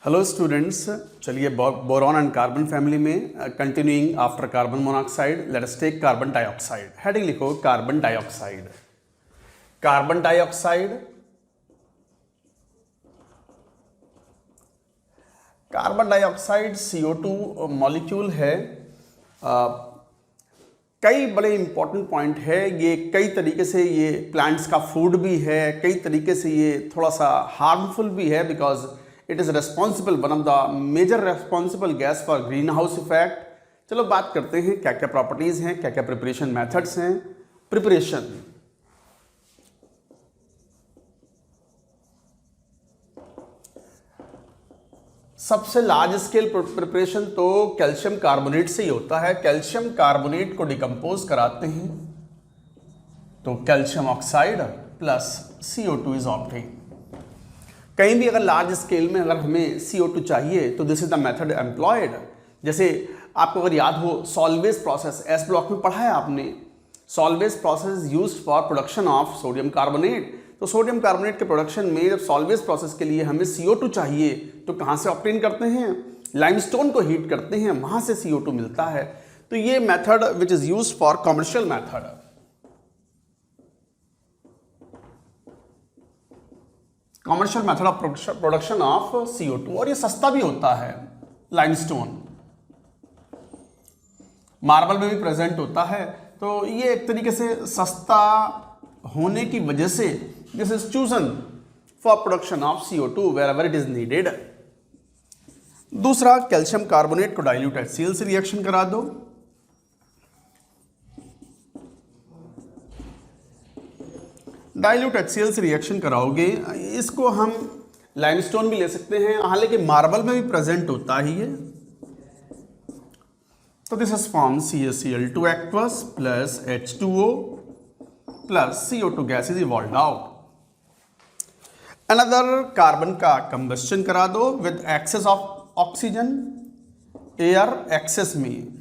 Hello students, चलिए boron and carbon family में continuing after carbon monoxide let us take carbon dioxide. Heading लिखो carbon dioxide. Carbon dioxide CO2 molecule है। कई बड़े important point है ये। कई तरीके से ये प्लांट्स का फूड भी है, कई तरीके से ये थोड़ा सा हार्मफुल भी है because it is responsible, one of the major responsible gas for green house effect. चलो बात करते हैं क्या क्या प्रॉपर्टीज़ हैं, क्या क्या प्रिपरेशन मेथड्स हैं। प्रिपरेशन, सबसे लार्ज स्केल प्रिपरेशन तो कैल्शियम कार्बोनेट से ही होता है। कैल्शियम कार्बोनेट को डिकम्पोज कराते हैं तो calcium oxide plus CO2 is obtained. कहीं भी अगर लार्ज स्केल में अगर हमें CO2 चाहिए तो this is the method employed. जैसे आपको अगर याद हो सॉल्वेज प्रोसेस, एस ब्लॉक में पढ़ा है आपने। Salvage process used for production of sodium carbonate. तो सोडियम कार्बोनेट के प्रोडक्शन में जब सॉल्वेज प्रोसेस के लिए हमें CO2 चाहिए तो कहाँ से ऑब्टेन करते हैं? लाइमस्टोन को हीट करते हैं, वहाँ से CO2 मिलता है। तो ये method which is used for commercial method. Commercial method of production of CO2, और ये सस्ता भी होता है। लाइमस्टोन मार्बल में भी प्रेजेंट होता है, तो ये एक तरीके से सस्ता होने की वजह से this is chosen for production of CO2 wherever it is needed। दूसरा, कैल्शियम कार्बोनेट को डाइल्यूट HCl से रिएक्शन करा दो। डाइल्यूट HCl से रिएक्शन कराओगे, इसको हम लाइमस्टोन भी ले सकते हैं, हालांकि मार्बल में भी प्रेजेंट होता ही है। तो this is form CaCl2 aqueous plus H2O plus CO2 gas is evolved out. Another carbon का कंबस्शन करा दो with excess of oxygen, air excess में।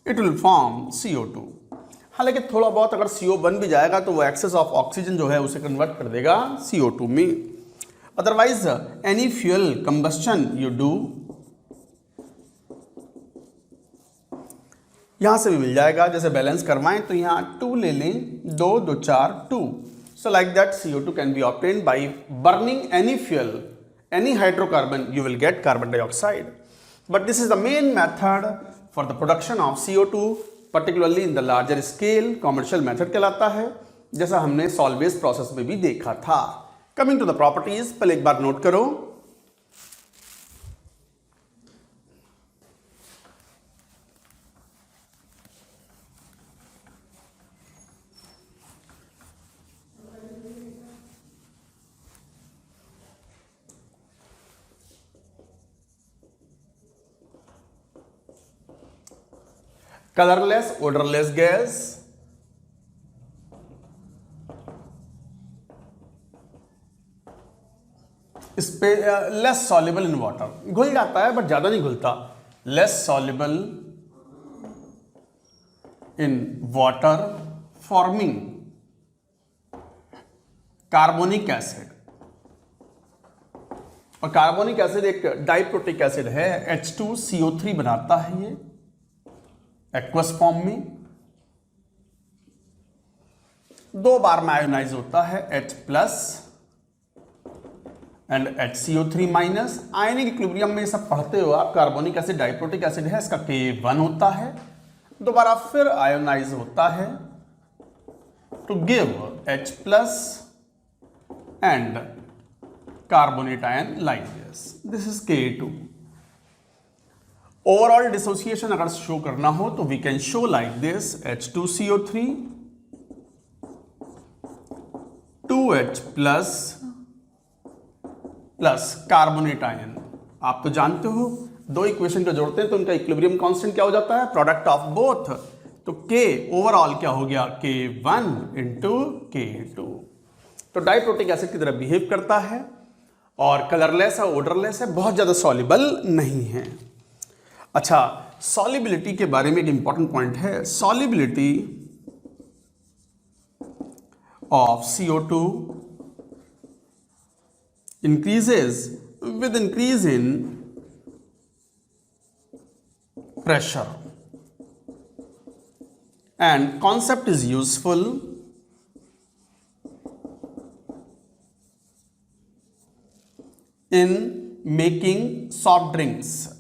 It will form CO2। हालांकि थोड़ा बहुत अगर CO बन भी जाएगा तो वो एक्सेस ऑफ ऑक्सीजन जो है उसे कन्वर्ट कर देगा CO2 में। Otherwise any fuel combustion you do, यहां से भी मिल जाएगा। जैसे बैलेंस करवाएं तो यहां 2 ले लें, 2 2 4 2। सो like that CO2 can be obtained by burning any fuel, any hydrocarbon, you will get carbon dioxide. But this is the main method for the production of CO2, particularly in the larger scale. Commercial method कहलाता है, जैसा हमने salvage process में भी देखा था। Coming to the properties, पहले एक बार नोट करो। कलरलेस, ओडरलेस गैस, इस पे लेस सॉल्युबल इन वाटर, घुल जाता है बट ज्यादा नहीं घुलता। Less soluble in water forming carbonic acid. और कार्बोनिक एसिड एक डाइप्रोटिक एसिड है, H2CO3 बनाता है ये एक्वस फॉर्म में। 2 बार में आयोनाइज होता है H plus and HCO3 minus. Ionic equilibrium में सब पढ़ते हो आप। कार्बोनिक एसिड डाइप्रोटिक एसिड है, इसका K1 होता है, दोबारा फिर आयोनाइज होता है to give H plus and carbonate ion like this. This is K2। Overall dissociation अगर शो करना हो तो we can show like this H2CO3 2H plus plus carbonate ion. आप तो जानते हो, 2 इक्वेशन को जोड़ते हैं तो उनका इक्विलिब्रियम कांस्टेंट क्या हो जाता है? Product of both. तो K ओवरऑल क्या हो गया? K1 into K2। तो डाइप्रोटिक एसिड की तरह बिहेव करता है और कलरलेस और ओडरलेस है, बहुत ज्यादा सॉल्युबल नहीं है। अच्छा, सॉल्युबिलिटी के बारे में एक इंपॉर्टेंट पॉइंट है। Solubility of CO2 increases with increase in pressure, and concept is useful in making soft drinks.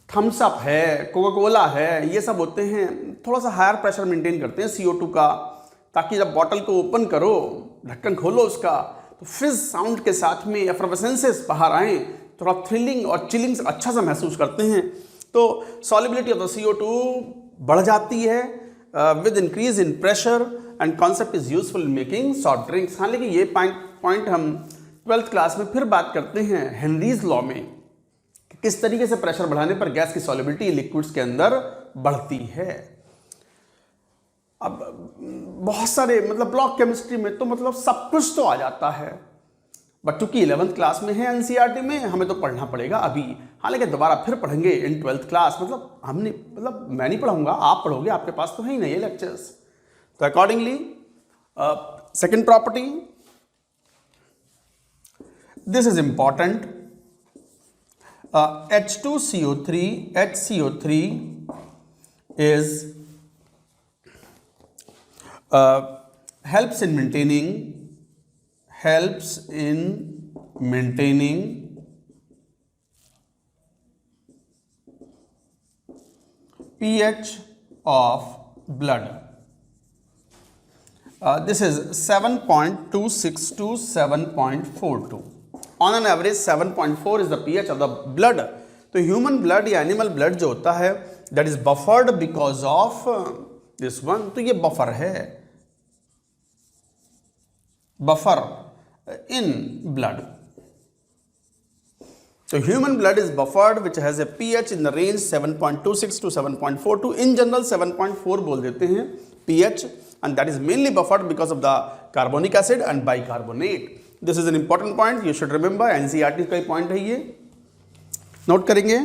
Thums Up है, कोका कोला है, ये सब होते हैं थोड़ा सा हायर प्रेशर मेंटेन करते हैं CO2 का, ताकि जब बॉटल को ओपन करो, ढक्कन खोलो उसका, तो फिज साउंड के साथ में एफरवेसेंसेस बाहर आए, थोड़ा थ्रिलिंग और चिलिंग अच्छा सा महसूस करते हैं। तो सॉल्युबिलिटी ऑफ द CO2 बढ़ जाती है with increase in pressure and concept is useful in making soft drinks. हाँ, लेकिन ये पॉइंट हम 12th क्लास में फिर बात करते हैं हेनरीज लॉ में, किस तरीके से प्रेशर बढ़ाने पर गैस की सॉल्युबिलिटी लिक्विड्स के अंदर बढ़ती है। अब बहुत सारे मतलब ब्लॉक केमिस्ट्री में तो मतलब सब कुछ तो आ जाता है, बट चूंकि 11th क्लास में है NCERT में, हमें तो पढ़ना पड़ेगा अभी। हालांकि दोबारा फिर पढ़ेंगे इन 12th क्लास, मतलब मैं नहीं पढ़ाऊंगा, आप पढ़ोगे, आपके पास तो है ही नहीं ये लेक्चर्स। तो accordingly second property, this is important, H2CO3 HCO3 is helps in maintaining pH of blood. This is 7.26 to 7.42. On an average 7.4 is the pH of the blood. तो ह्यूमन ब्लड या एनिमल ब्लड जो होता है that is buffered because of this one. तो ये buffer है, buffer in blood. तो human blood is buffered which has a pH in the range 7.26 to 7.42. In general 7.4 बोल देते हैं pH, and that is mainly buffered because of the carbonic acid and bicarbonate. This is an important point, you should remember, NCERT का point है ये, note करेंगे।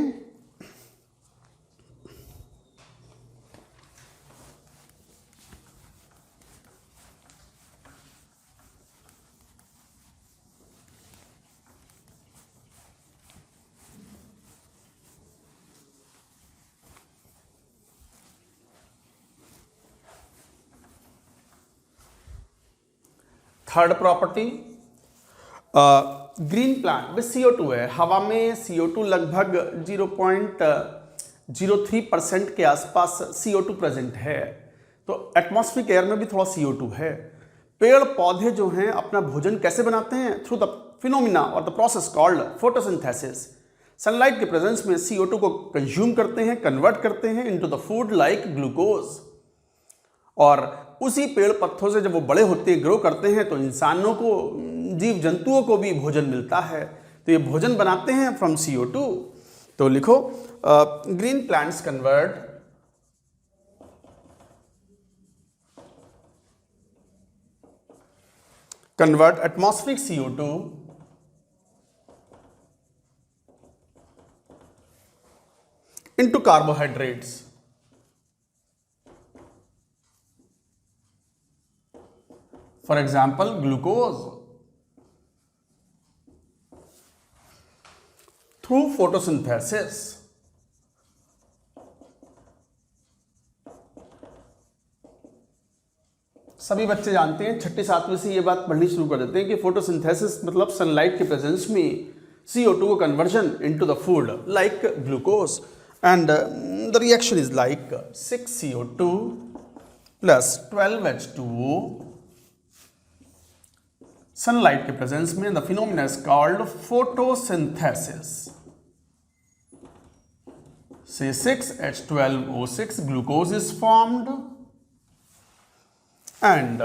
Third property, green plant with CO2 है। हवा में CO2 लगभग 0.03% के आसपास CO2 प्रेजेंट है। तो एटमॉस्फेरिक एयर में भी थोड़ा CO2 है। पेड़ पौधे जो हैं अपना भोजन कैसे बनाते हैं? थ्रू द फिनोमिना और the process called photosynthesis. Sunlight के प्रेजेंस में CO2 को कंज्यूम करते हैं, कन्वर्ट करते हैं into the food like glucose, और उसी पेड़ पत्तों से जब वो बड़े होते हैं, ग्रो करते हैं, तो इंसानों को, जीव जंतुओं को भी भोजन मिलता है। तो ये भोजन बनाते हैं फ्रॉम CO2। तो लिखो, green plants convert atmospheric CO2 into carbohydrates. For example, glucose through photosynthesis. सभी बच्चे जानते हैं, छठी सातवीं से ये बात पढ़नी शुरू कर देते हैं कि फोटोसिंथेसिस मतलब सनलाइट के प्रेजेंस में CO2 को conversion into the food like glucose, and the reaction is like 6 CO2 plus 12 H2O sunlight के प्रेजेंस में। The phenomena is called photosynthesis. से 6 H12O6 glucose is formed and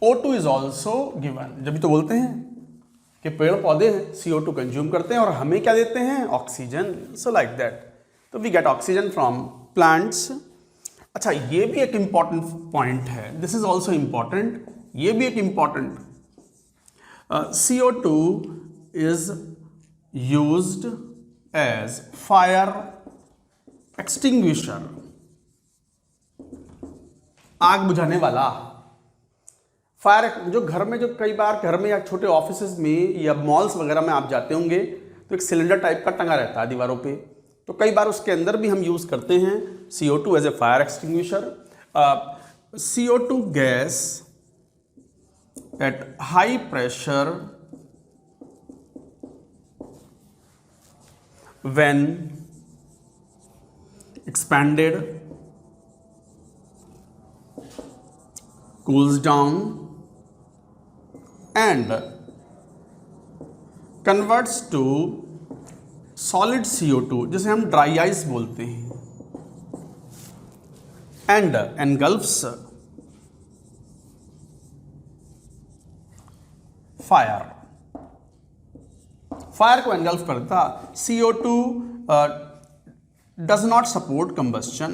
O2 is also given। जब भी तो बोलते हैं कि पेड़ पौधे CO2 कंज्यूम करते हैं और हमें क्या देते हैं? ऑक्सीजन। सो लाइक दैट, तो we get oxygen from plants. अच्छा, ये भी एक इंपॉर्टेंट पॉइंट है, दिस इज ऑल्सो इंपॉर्टेंट, ये भी एक important. CO2 is used as fire extinguisher, आग बुझाने वाला। फायर, जो घर में, जो कई बार घर में या छोटे ऑफिसेज में या मॉल्स वगैरह में आप जाते होंगे तो एक सिलेंडर टाइप का टंगा रहता है दीवारों पे, तो कई बार उसके अंदर भी हम यूज करते हैं CO2 as a fire extinguisher. CO2 gas at high pressure when expanded cools down and converts to solid CO2, जिसे हम ड्राई आइस बोलते हैं, and engulfs fire, फायर को एंगल्फ करता। CO2 does not support combustion.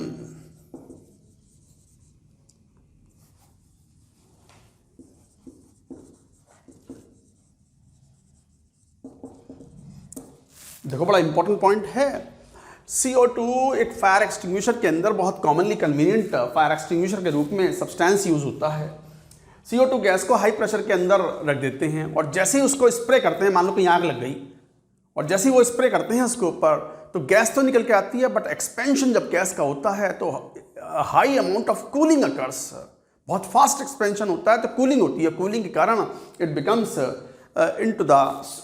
देखो बड़ा important point है। CO2 एक फायर एक्सटिंग्विशर के अंदर बहुत कॉमनली कन्वीनियंट फायर एक्सटिंग्विशर के रूप में सब्सटेंस यूज होता है। CO2 गैस को हाई प्रेशर के अंदर रख देते हैं और जैसे ही उसको स्प्रे करते हैं, मान लो कहीं आग लग गई और जैसे ही वो स्प्रे करते हैं उसके ऊपर, तो गैस तो निकल के आती है, बट एक्सपेंशन जब गैस का होता है तो high amount of cooling occurs, बहुत फास्ट एक्सपेंशन होता है, तो कूलिंग होती है। कूलिंग के कारण it becomes into the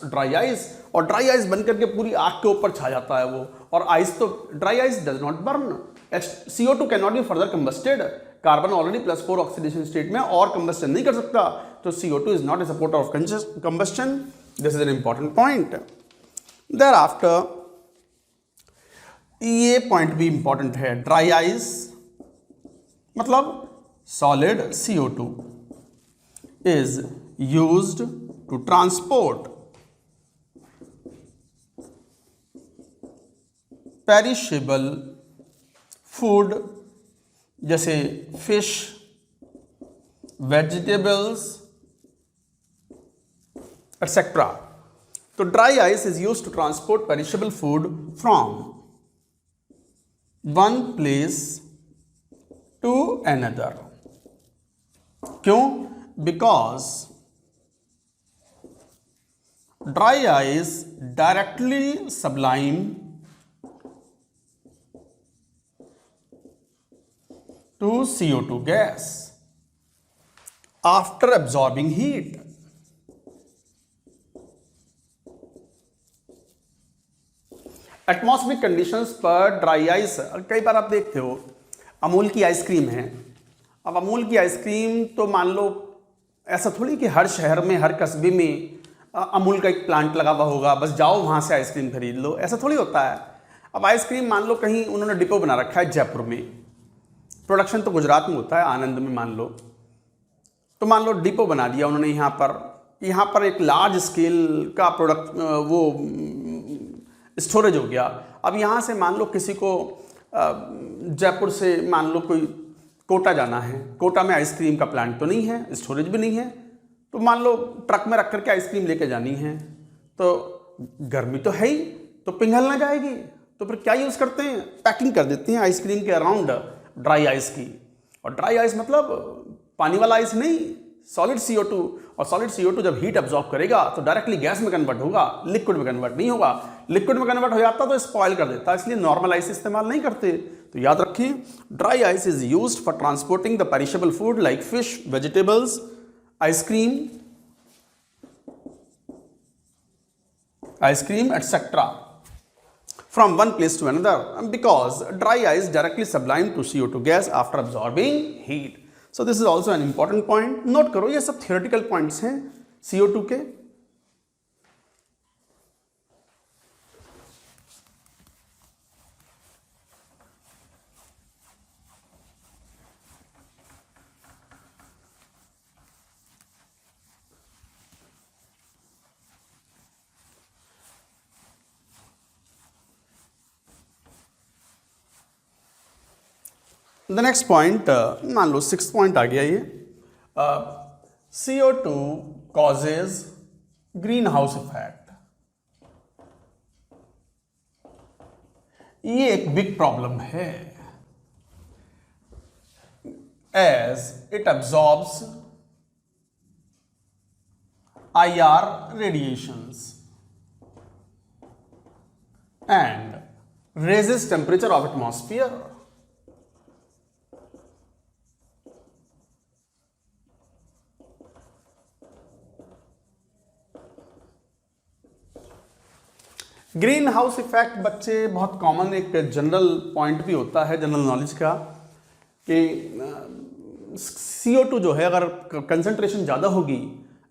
dry ice, और ड्राई आइस बन करके पूरी आग के ऊपर छा जाता है वो। और आइस तो, dry ice does not burn, CO2 can not be further combusted, carbon already +4 oxidation state में और कंबस्टन नहीं कर सकता, तो CO2 is not a supporter of combustion. This is an important point. Thereafter, ये पॉइंट भी important है। Dry ice मतलब solid CO2 is used to transport perishable food, जैसे फिश, वेजिटेबल्स एटसेट्रा। तो dry ice is used to transport perishable food from one place to another. क्यों? Because dry ice directly sublime to CO2 gas after absorbing heat. Atmospheric conditions पर dry ice, कई बार आप देखते हो अमूल की ice cream है। अब अमूल की आइसक्रीम तो मान लो ऐसा थोड़ी कि हर शहर में, हर कस्बे में अमूल का एक प्लांट लगा हुआ होगा, बस जाओ वहाँ से आइसक्रीम खरीद लो, ऐसा थोड़ी होता है। अब आइसक्रीम मान लो कहीं उन्होंने डिपो बना रखा है जयपुर में, प्रोडक्शन तो गुजरात में होता है, आनंद में मान लो, तो मान लो डिपो बना दिया उन्होंने यहाँ पर एक लार्ज स्केल का प्रोडक्ट वो स्टोरेज हो गया। अब यहाँ से मान लो किसी को जयपुर से मान लो कोई कोटा जाना है, कोटा में आइसक्रीम का प्लांट तो नहीं है, स्टोरेज भी नहीं है, तो मान लो ट्रक में रख करके आइसक्रीम लेके जानी है, तो गर्मी तो है ही, तो पिघल ना जाएगी, तो फिर क्या यूज़ करते हैं, पैकिंग कर देते हैं आइसक्रीम के अराउंड ड्राई आइस की। और ड्राई आइस मतलब पानी वाला आइस नहीं, सॉलिड CO2, और सॉलिड CO2 जब हीट अब्जॉर्ब करेगा तो डायरेक्टली गैस में कन्वर्ट होगा, लिक्विड में कन्वर्ट नहीं होगा। लिक्विड में कन्वर्ट हो जाता तो स्पॉइल कर देता, इसलिए नॉर्मल आइस इस्तेमाल नहीं करते। तो याद रखिए, dry ice is used for transporting the perishable food like fish, vegetables, ice cream etcetera from one place to another, because dry ice directly sublime to CO2 gas after absorbing heat. So this is also an important point. Note करो, ये सब theoretical points हैं CO2 के। The next point, मान लो 6th point आ गया ये, CO2 causes green house effect. ये एक बिग प्रॉब्लम है, as it absorbs IR radiations and raises temperature of atmosphere. Green house effect बच्चे बहुत कॉमन एक जनरल पॉइंट भी होता है जनरल नॉलेज का कि CO2 जो है अगर कंसंट्रेशन ज़्यादा होगी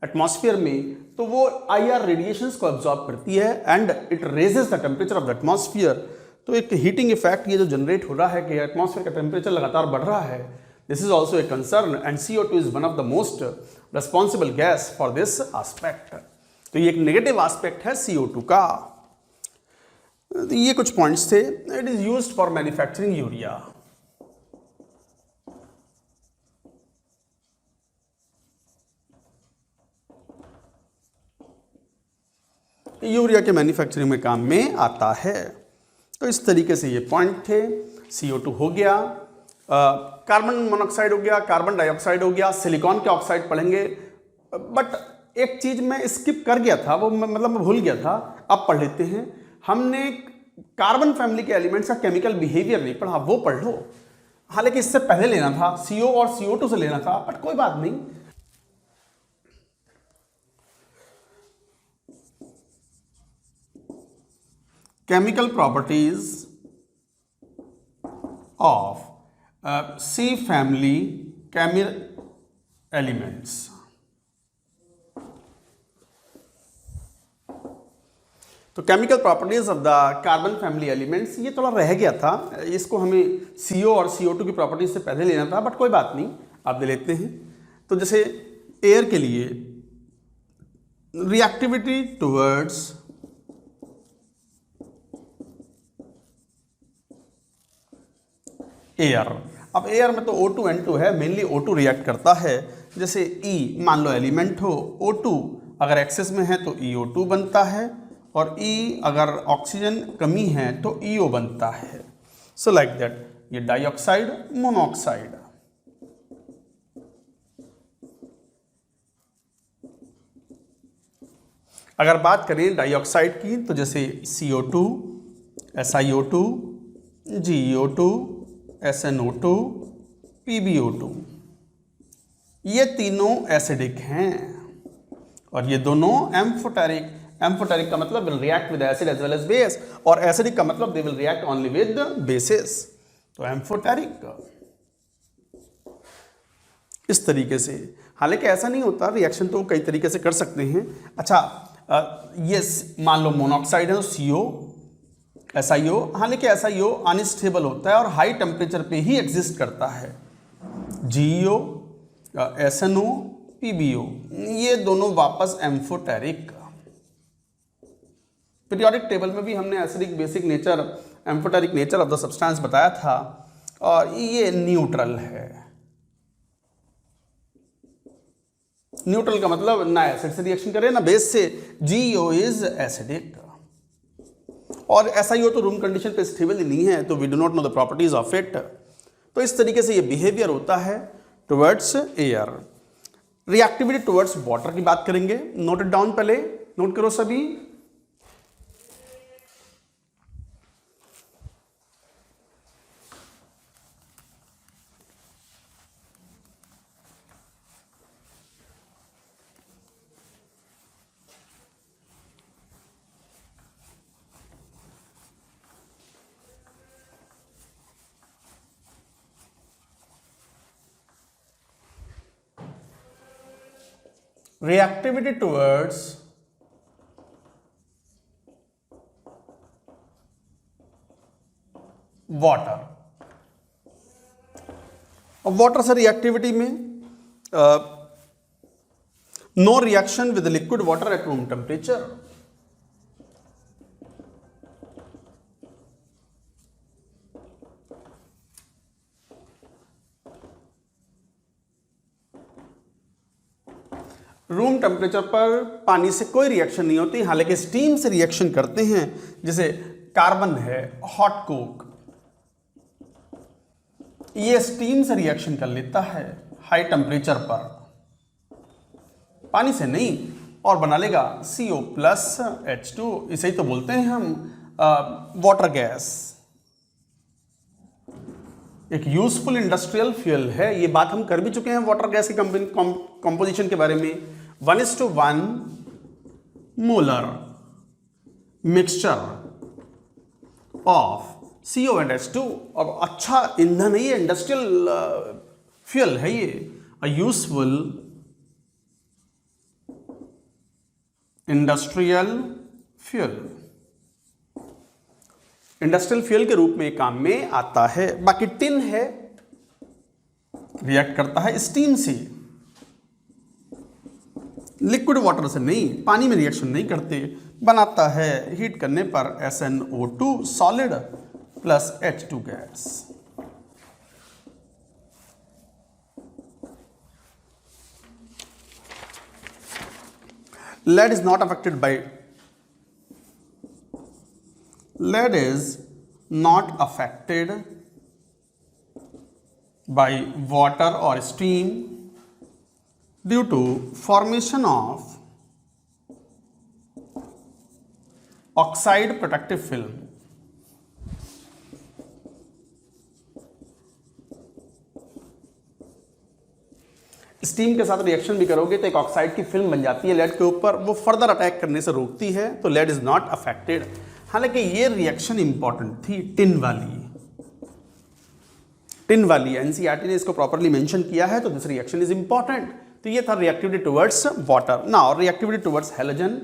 एटमॉस्फेयर में तो वो IR रेडिएशंस को अब्जॉर्ब करती है and it raises the temperature of the atmosphere. तो एक हीटिंग इफेक्ट ये जो जनरेट हो रहा है कि एटमॉस्फेयर का टेम्परेचर लगातार बढ़ रहा है, this is also a concern and CO2 is one of the most responsible gas for this aspect. तो ये एक नेगेटिव एस्पेक्ट है CO2 का। तो ये कुछ पॉइंट्स थे। It is used for manufacturing urea. Urea के मैन्युफैक्चरिंग में काम में आता है। तो इस तरीके से ये पॉइंट थे। CO2 हो गया, कार्बन मोनोऑक्साइड हो गया, कार्बन डाइऑक्साइड हो गया, सिलिकॉन के ऑक्साइड पढ़ेंगे। बट एक चीज मैं स्किप कर गया था, वो मतलब मैं भूल गया था, अब पढ़ लेते हैं। हमने कार्बन फैमिली के एलिमेंट्स का केमिकल बिहेवियर नहीं पढ़ा, वो पढ़ लो। हालांकि इससे पहले लेना था, CO और CO2 से लेना था, बट कोई बात नहीं। Chemical properties of C family elements। तो chemical properties of the carbon family elements ये थोड़ा रह गया था, इसको हमें CO और CO2 की प्रॉपर्टीज से पहले लेना था, बट कोई बात नहीं, आप ले लेते हैं। तो जैसे एयर के लिए रिएक्टिविटी टुवर्ड्स एयर। अब एयर में तो O2 N2 है, मेनली O2 रिएक्ट करता है। जैसे E मान लो एलिमेंट हो, O2 अगर एक्सेस में है तो EO2 बनता है, और E अगर ऑक्सीजन कमी है तो EO बनता है। सो लाइक दैट ये डाइऑक्साइड मोनोऑक्साइड। अगर बात करें डाइऑक्साइड की तो जैसे CO2, SiO2, GeO2, SnO2, PbO2, ये तीनों एसिडिक हैं और ये दोनों एम्फोटेरिक। एम्फोटेरिक का मतलब will react with acid as well as base, और एसिडिक का मतलब they will react only with bases. तो एम्फोटेरिक इस तरीके से। हालांकि ऐसा नहीं होता, रिएक्शन तो कई तरीके से कर सकते हैं। अच्छा ये मान लो मोनोऑक्साइड है तो CO, SiO, हालांकि SiO अनस्टेबल होता है और हाई टेम्परेचर पे ही एग्जिस्ट करता है। GeO, SnO, PbO, ये दोनों वापस एम्फोटेरिक। पीरियोडिक टेबल में भी हमने acidic, basic nature, amphoteric nature of the substance बताया था, और ये न्यूट्रल है। न्यूट्रल का मतलब ना एसिड से रिएक्शन करे ना बेस से। GeO इज एसिडिक, और SiO तो रूम कंडीशन पे स्टेबल ही नहीं है, तो we do not know the properties of it. तो इस तरीके से ये बिहेवियर होता है towards air. Reactivity towards water की बात करेंगे, नोट इट डाउन, पहले नोट करो सभी। Reactivity towards water। अब वाटर से रिएक्टिविटी में no reaction with liquid water at room temperature. Room temperature पर पानी से कोई रिएक्शन नहीं होती, हालांकि स्टीम से रिएक्शन करते हैं। जैसे कार्बन है हॉट कोक, ये स्टीम से रिएक्शन कर लेता है हाई टेम्परेचर पर, पानी से नहीं, और बना लेगा CO प्लस H2। इसे ही तो बोलते हैं हम वाटर गैस। एक यूजफुल इंडस्ट्रियल फ्यूल है। ये बात हम कर भी चुके हैं वाटर गैस की कंपोजिशन के बारे में। 1:1 molar mixture of CO and H2। और अच्छा ईंधन है ये, इंडस्ट्रियल फ्यूल है ये, a useful industrial fuel, industrial fuel के रूप में काम में आता है। बाकी टिन है, रिएक्ट करता है स्टीम से, लिक्विड वाटर से नहीं, पानी में रिएक्शन नहीं करते, बनाता है हीट करने पर SnO2 solid plus H2 gas. Lead is not affected by water or steam due to formation of oxide protective film। Steam के साथ रिएक्शन भी करोगे तो एक ऑक्साइड की फिल्म बन जाती है लेड के ऊपर, वो फर्दर अटैक करने से रोकती है, तो लेड इज नॉट अफेक्टेड। हालांकि ये रिएक्शन इंपॉर्टेंट थी टिन वाली एनसीईआरटी ने इसको प्रॉपर्ली मेंशन किया है, तो दिस रिएक्शन इज इंपॉर्टेंट। तो ये था reactivity towards water. Now reactivity towards halogen,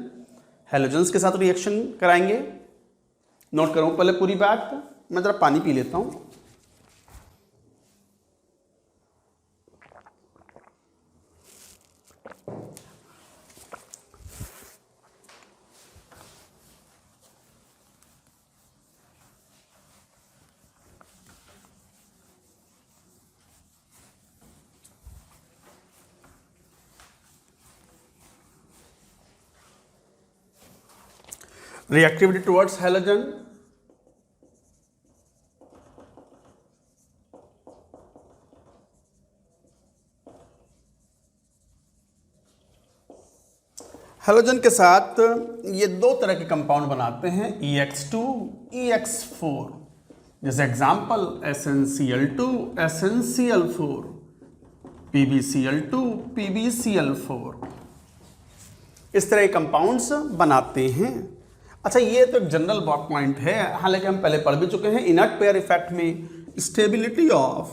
halogens के साथ रिएक्शन कराएंगे। नोट करो पहले पूरी बात, मैं जरा पानी पी लेता हूं। Reactivity towards halogen, हैलोजन के साथ ये दो तरह के कंपाउंड बनाते हैं, EX2, EX4। जैसे example SnCl2, SnCl4, PbCl2, PbCl4, इस तरह के कंपाउंड्स बनाते हैं। अच्छा, ये तो एक जनरल पॉइंट है, हालांकि हम पहले पढ़ भी चुके हैं। इनर्ट पेयर इफेक्ट में स्टेबिलिटी ऑफ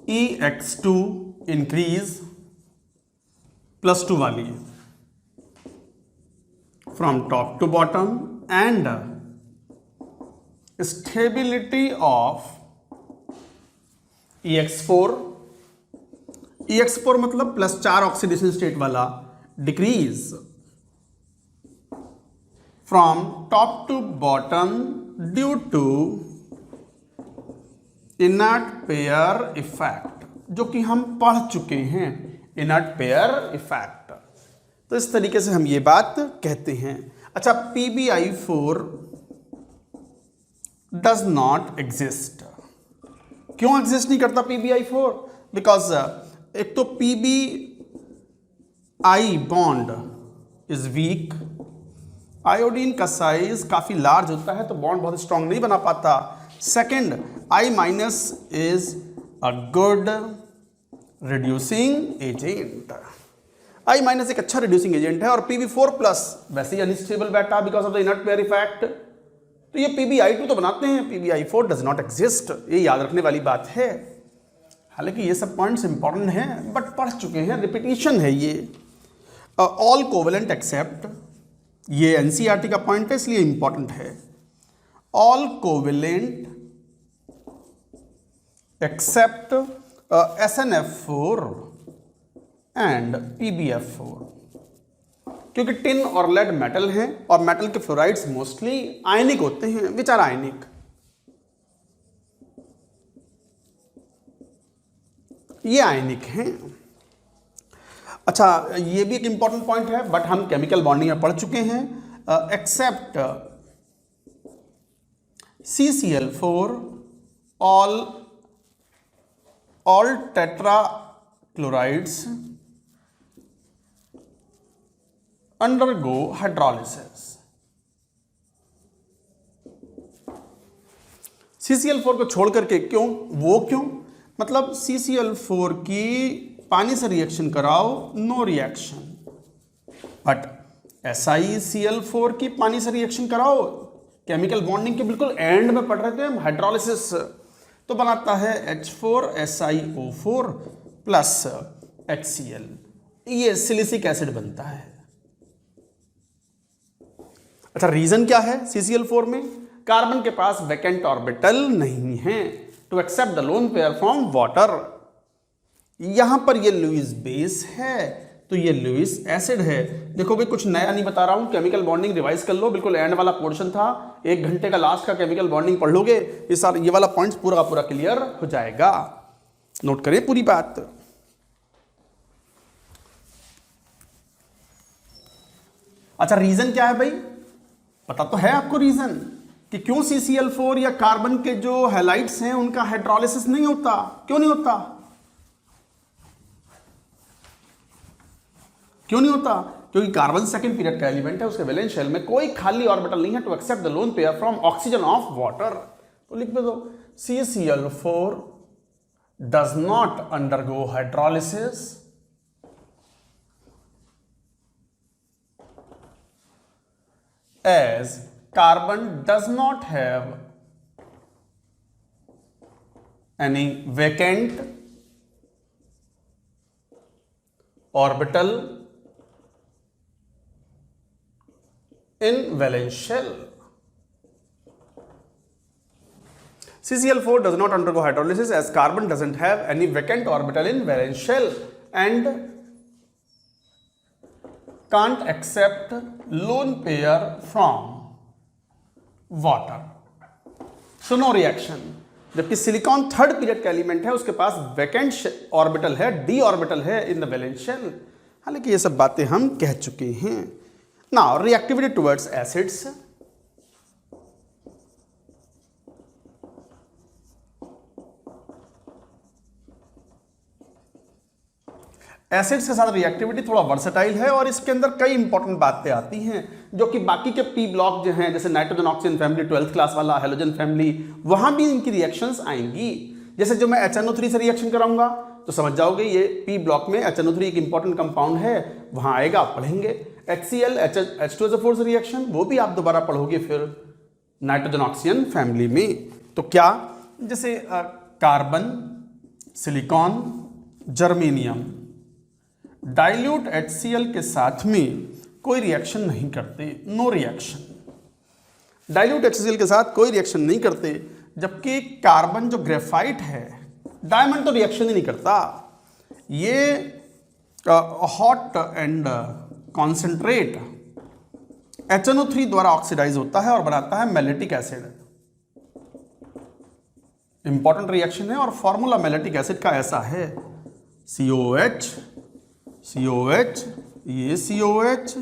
EX2 इंक्रीज +2 वाली from top to bottom, and stability of EX4 मतलब +4 ऑक्सीडेशन स्टेट वाला, decrease from top to bottom due to inert pair effect, जो कि हम पढ़ चुके हैं, इनर्ट पेयर इफेक्ट। तो इस तरीके से हम ये बात कहते हैं। अच्छा, PbI4 डज नॉट एग्जिस्ट। क्यों एग्जिस्ट नहीं करता PbI4? बिकॉज एक तो PbI bond is weak, iodine का साइज काफी लार्ज होता है तो बॉन्ड बहुत स्ट्रांग नहीं बना पाता। Second, I- is a good reducing agent. I- एक अच्छा रिड्यूसिंग एजेंट है, और Pb4+ वैसे ही अनस्टेबल बैठा because of the inert pair effect. तो ये PbI2 तो बनाते हैं, PbI4 डज नॉट एग्जिस्ट। ये याद रखने वाली बात है। हालांकि ये सब पॉइंट्स इंपॉर्टेंट हैं बट पढ़ चुके हैं, रिपीटिशन है ये। ऑल कोवेलेंट एक्सेप्ट, ये एनसीईआरटी का पॉइंट है इसलिए इंपॉर्टेंट है। All covalent accept SnF4 and PbF4, क्योंकि टिन और लेड मेटल हैं और मेटल के फ्लोराइड्स मोस्टली आयनिक होते हैं, विच आर आयनिक। ये आयनिक हैं। अच्छा, ये भी एक इंपॉर्टेंट पॉइंट है बट हम केमिकल बॉन्डिंग में पढ़ चुके हैं। Except CCl4 all tetrachlorides undergo hydrolysis। CCl4 को छोड़ करके क्यों, वो क्यों, मतलब CCl4 की पानी से रिएक्शन कराओ, नो रिएक्शन, बट SiCl4 की पानी से रिएक्शन कराओ, केमिकल बॉन्डिंग के बिल्कुल एंड में पढ़ रहे थे हम, हाइड्रोलिसिस, तो बनाता है H4SiO4 प्लस HCl, ये सिलिसिक एसिड बनता है। अच्छा, रीजन क्या है? CCl4 में कार्बन के पास वैकेंट ऑर्बिटल नहीं है to accept the lone pair from water. यहां पर ये लुईस बेस है तो ये लुईस एसिड है। देखो भाई, कुछ नया नहीं बता रहा हूं, केमिकल बॉन्डिंग रिवाइज कर लो, बिल्कुल एंड वाला पोर्शन था, 1 घंटे का लास्ट का केमिकल बॉन्डिंग पढ़ लोगे, ये वाला पॉइंट्स पूरा का पूरा क्लियर हो जाएगा। नोट करिए पूरी बात। अच्छा, रीजन क्या है भाई? पता तो है आपको रीजन कि क्यों CCl4 या कार्बन के जो हैलाइड्स हैं उनका हाइड्रोलिसिस नहीं होता। क्यों नहीं होता? क्यों नहीं होता? क्योंकि कार्बन सेकंड पीरियड का एलिमेंट है, उसके वैलेंस शेल में कोई खाली ऑर्बिटल नहीं है to accept the lone pair from oxygen of water. तो लिख दो CCl4 does not undergo hydrolysis as carbon does not have any vacant orbital in valence shell। CCl4 does not undergo hydrolysis as carbon doesn't have any vacant orbital in valence shell and can't accept lone pair from water, so no reaction। जबकि silicon third period का element है, उसके पास vacant orbital है, d orbital है in the valence shell. हालांकि ये सब बातें हम कह चुके हैं। Now reactivity towards acids. Acids के साथ रिएक्टिविटी थोड़ा वर्सेटाइल है और इसके अंदर कई इंपॉर्टेंट बातें आती हैं जो कि बाकी के पी ब्लॉक जो हैं, जैसे nitrogen oxygen family 12th class वाला, हेलोजन फैमिली, वहां भी इनकी रिएक्शंस आएंगी। जैसे जो मैं HNO3 से रिएक्शन कराऊंगा तो समझ जाओगे ये पी ब्लॉक में HNO3 एक इंपॉर्टेंट कंपाउंड है, वहां आएगा, आप पढ़ेंगे। HCl H2SO4 से रिएक्शन, वो भी आप दोबारा पढ़ोगे फिर नाइट्रोजन ऑक्सीजन फैमिली में। तो क्या, जैसे carbon, silicon, germanium dilute HCl के साथ में कोई रिएक्शन नहीं करते, नो रिएक्शन। डाइल्यूट HCl के साथ कोई रिएक्शन नहीं करते, जबकि कार्बन जो ग्रेफाइट है, डायमंड तो रिएक्शन ही नहीं करता। ये हॉट एंड कॉन्सेंट्रेट HNO3 द्वारा ऑक्सीडाइज होता है और बनाता है मैलेटिक एसिड। इंपॉर्टेंट रिएक्शन है और फॉर्मूला मैलेटिक एसिड का ऐसा है, COH COH, ये COH,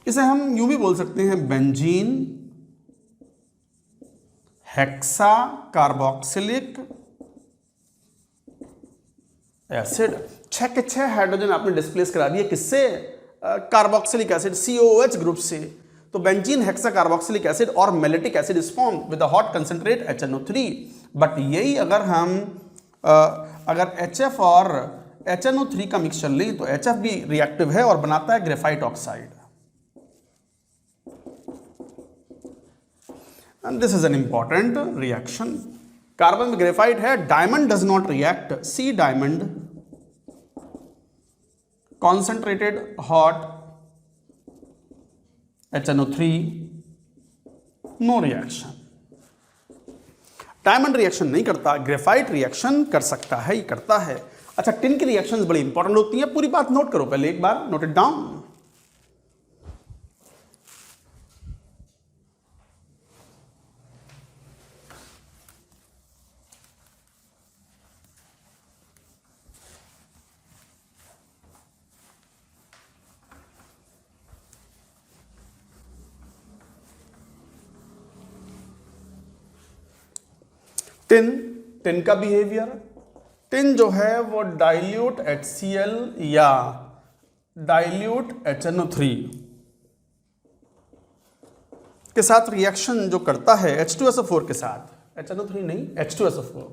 इसे हम यूं भी बोल सकते हैं बेंजीन हेक्सा कार्बोक्सिलिक एसिड। 6 के 6 हाइड्रोजन आपने डिस्प्लेस करा दिए, किससे? कार्बोक्सिलिक एसिड, COH ग्रुप से। तो बेंजीन हेक्सा कार्बोक्सिलिक एसिड और mellitic acid is form with a hot concentrate HNO3। But यही अगर हम अगर HF और HNO3 का मिक्सचर लें तो HF भी रिएक्टिव है और बनाता है graphite oxide. And this is an important reaction. Carbon में ग्रेफाइट है, diamond does not react, see diamond, concentrated hot HNO3, no reaction. Diamond reaction नहीं करता, ग्रेफाइट रिएक्शन कर सकता है, ये करता है। अच्छा, टिन की रिएक्शंस बड़ी इंपॉर्टेंट होती हैं, पूरी बात नोट करो पहले एक बार, नोट इट डाउन। टिन का बिहेवियर, टिन जो है वो डाइल्यूट HCl या डाइल्यूट HNO3 के साथ रिएक्शन जो करता है H2SO4 के साथ, HNO3 नहीं, H2SO4,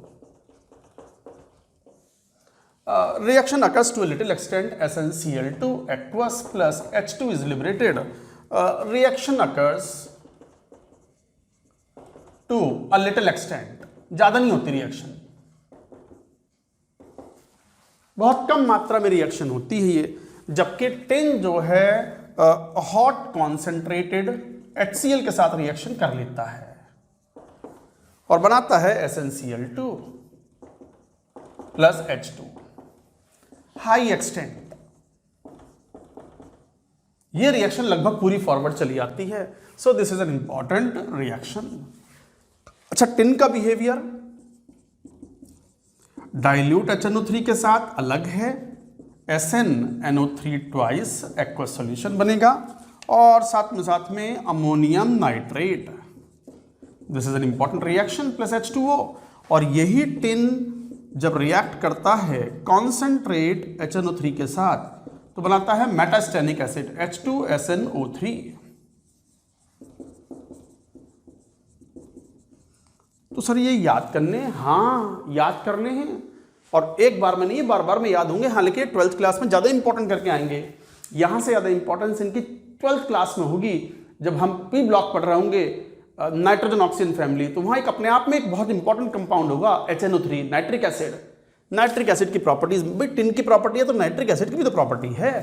reaction occurs to a little extent, SnCl2 aqueous plus H2 is liberated. Reaction occurs to a little extent, ज्यादा नहीं होती रिएक्शन, बहुत कम मात्रा में रिएक्शन होती है ये, जबकि टिन जो है हॉट कॉन्सेंट्रेटेड HCl के साथ रिएक्शन कर लेता है और बनाता है SnCl2 plus H2, high extent. ये रिएक्शन लगभग पूरी फॉरवर्ड चली आती है, so this is an important reaction. अच्छा, टिन का बिहेवियर डाइल्यूट HNO3 के साथ अलग है, SnNO3 ट्वाइस एक्वस सॉल्यूशन बनेगा और साथ में ammonium nitrate, this is an important reaction, plus H2O। और यही टिन जब रिएक्ट करता है कॉन्सेंट्रेट HNO3 के साथ तो बनाता है मेटास्टेनिक एसिड H2SnO3। तो सर ये याद करने, हाँ याद करने हैं, और एक बार में नहीं, बार बार में याद होंगे। हालांकि 12th क्लास में ज़्यादा इंपॉर्टेंट करके आएंगे, यहाँ से ज़्यादा इंपॉर्टेंस इनकी 12th क्लास में होगी जब हम पी ब्लॉक पढ़ रहे होंगे, नाइट्रोजन ऑक्सीजन फैमिली। तो वहाँ एक अपने आप में एक बहुत इंपॉर्टेंट कंपाउंड होगा HNO3, nitric acid. Nitric acid की प्रॉपर्टीज भी टिन की प्रॉपर्टी है तो नाइट्रिक एसिड की भी तो प्रॉपर्टी है।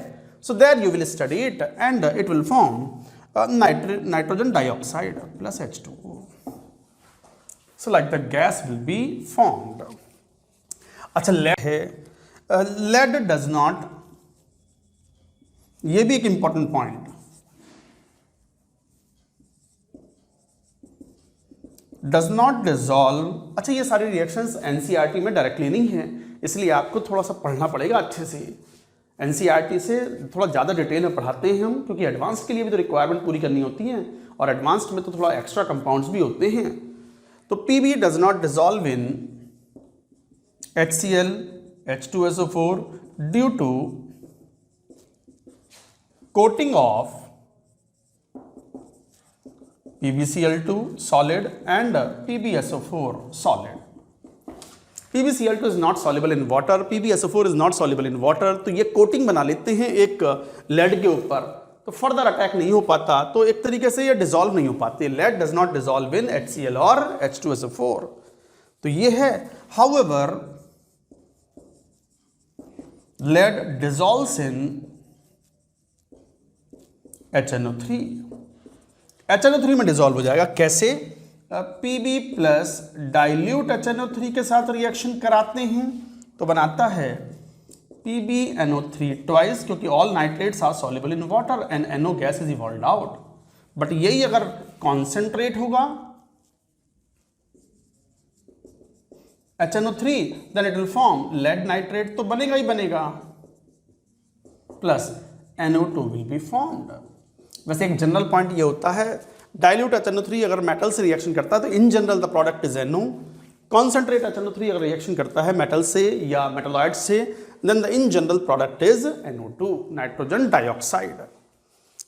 So there you will study it and it will form nitrogen dioxide plus H2O। So like the gas will be formed. अच्छा, लेड है, लेड डज नॉट, ये भी एक important point, does not dissolve. अच्छा, ये सारी reactions NCERT में directly नहीं है, इसलिए आपको थोड़ा सा पढ़ना पड़ेगा अच्छे से। NCERT से थोड़ा ज़्यादा डिटेल में पढ़ाते हैं हम, क्योंकि एडवांस्ड के लिए भी तो रिक्वायरमेंट पूरी करनी होती है, और एडवांस्ड में तो थोड़ा एक्स्ट्रा कंपाउंड्स भी होते हैं। तो PB does not dissolve in HCl H2SO4 due to coating of PbCl2 solid and PbSO4 solid. PbCl2 is not soluble in water, PbSO4 is not soluble in water। तो ये coating बना लेते हैं एक लेड के ऊपर, तो फर्दर अटैक नहीं हो पाता, तो एक तरीके से ये डिजॉल्व नहीं हो पाते। Lead does not dissolve in HCl और H2SO4, तो ये है। हाउएवर लेड डिजॉल्व्स इन HNO3, HNO3 में डिजॉल्व हो जाएगा। कैसे? Pb प्लस डाइल्यूट HNO3 के साथ रिएक्शन कराते हैं तो बनाता है PbNO3 ट्वाइस, क्योंकि all nitrates are soluble in water and NO gas is evolved out. But यही अगर कॉन्सेंट्रेट होगा HNO3 then it will form lead nitrate, तो बनेगा ही बनेगा, plus NO2 will be formed. वैसे एक जनरल पॉइंट ये होता है, डाइल्यूट HNO3 अगर मेटल से रिएक्शन करता है तो in general the product is NO। Concentrate HNO3 अगर रिएक्शन करता है मेटल से या मेटलॉइड से, then the in general product is NO2, nitrogen dioxide.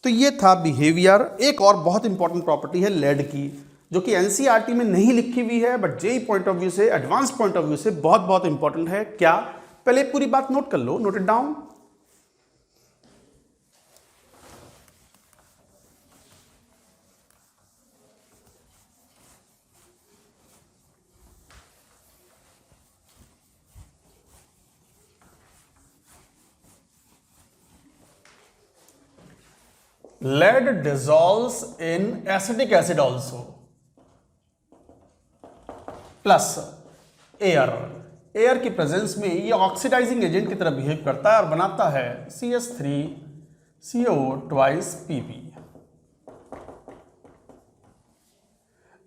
तो ये था बिहेवियर। एक और बहुत इंपॉर्टेंट प्रॉपर्टी है लेड की, जो कि NCERT में नहीं लिखी हुई है, but JEE point of view से, एडवांस पॉइंट ऑफ व्यू से बहुत बहुत इंपॉर्टेंट है। क्या? पहले पूरी बात नोट कर लो, note it down. Lead dissolves in acetic acid also, plus air. Air की प्रेजेंस में ये ऑक्सीडाइजिंग एजेंट की तरह बिहेव करता है और बनाता है CH3CO twice Pb,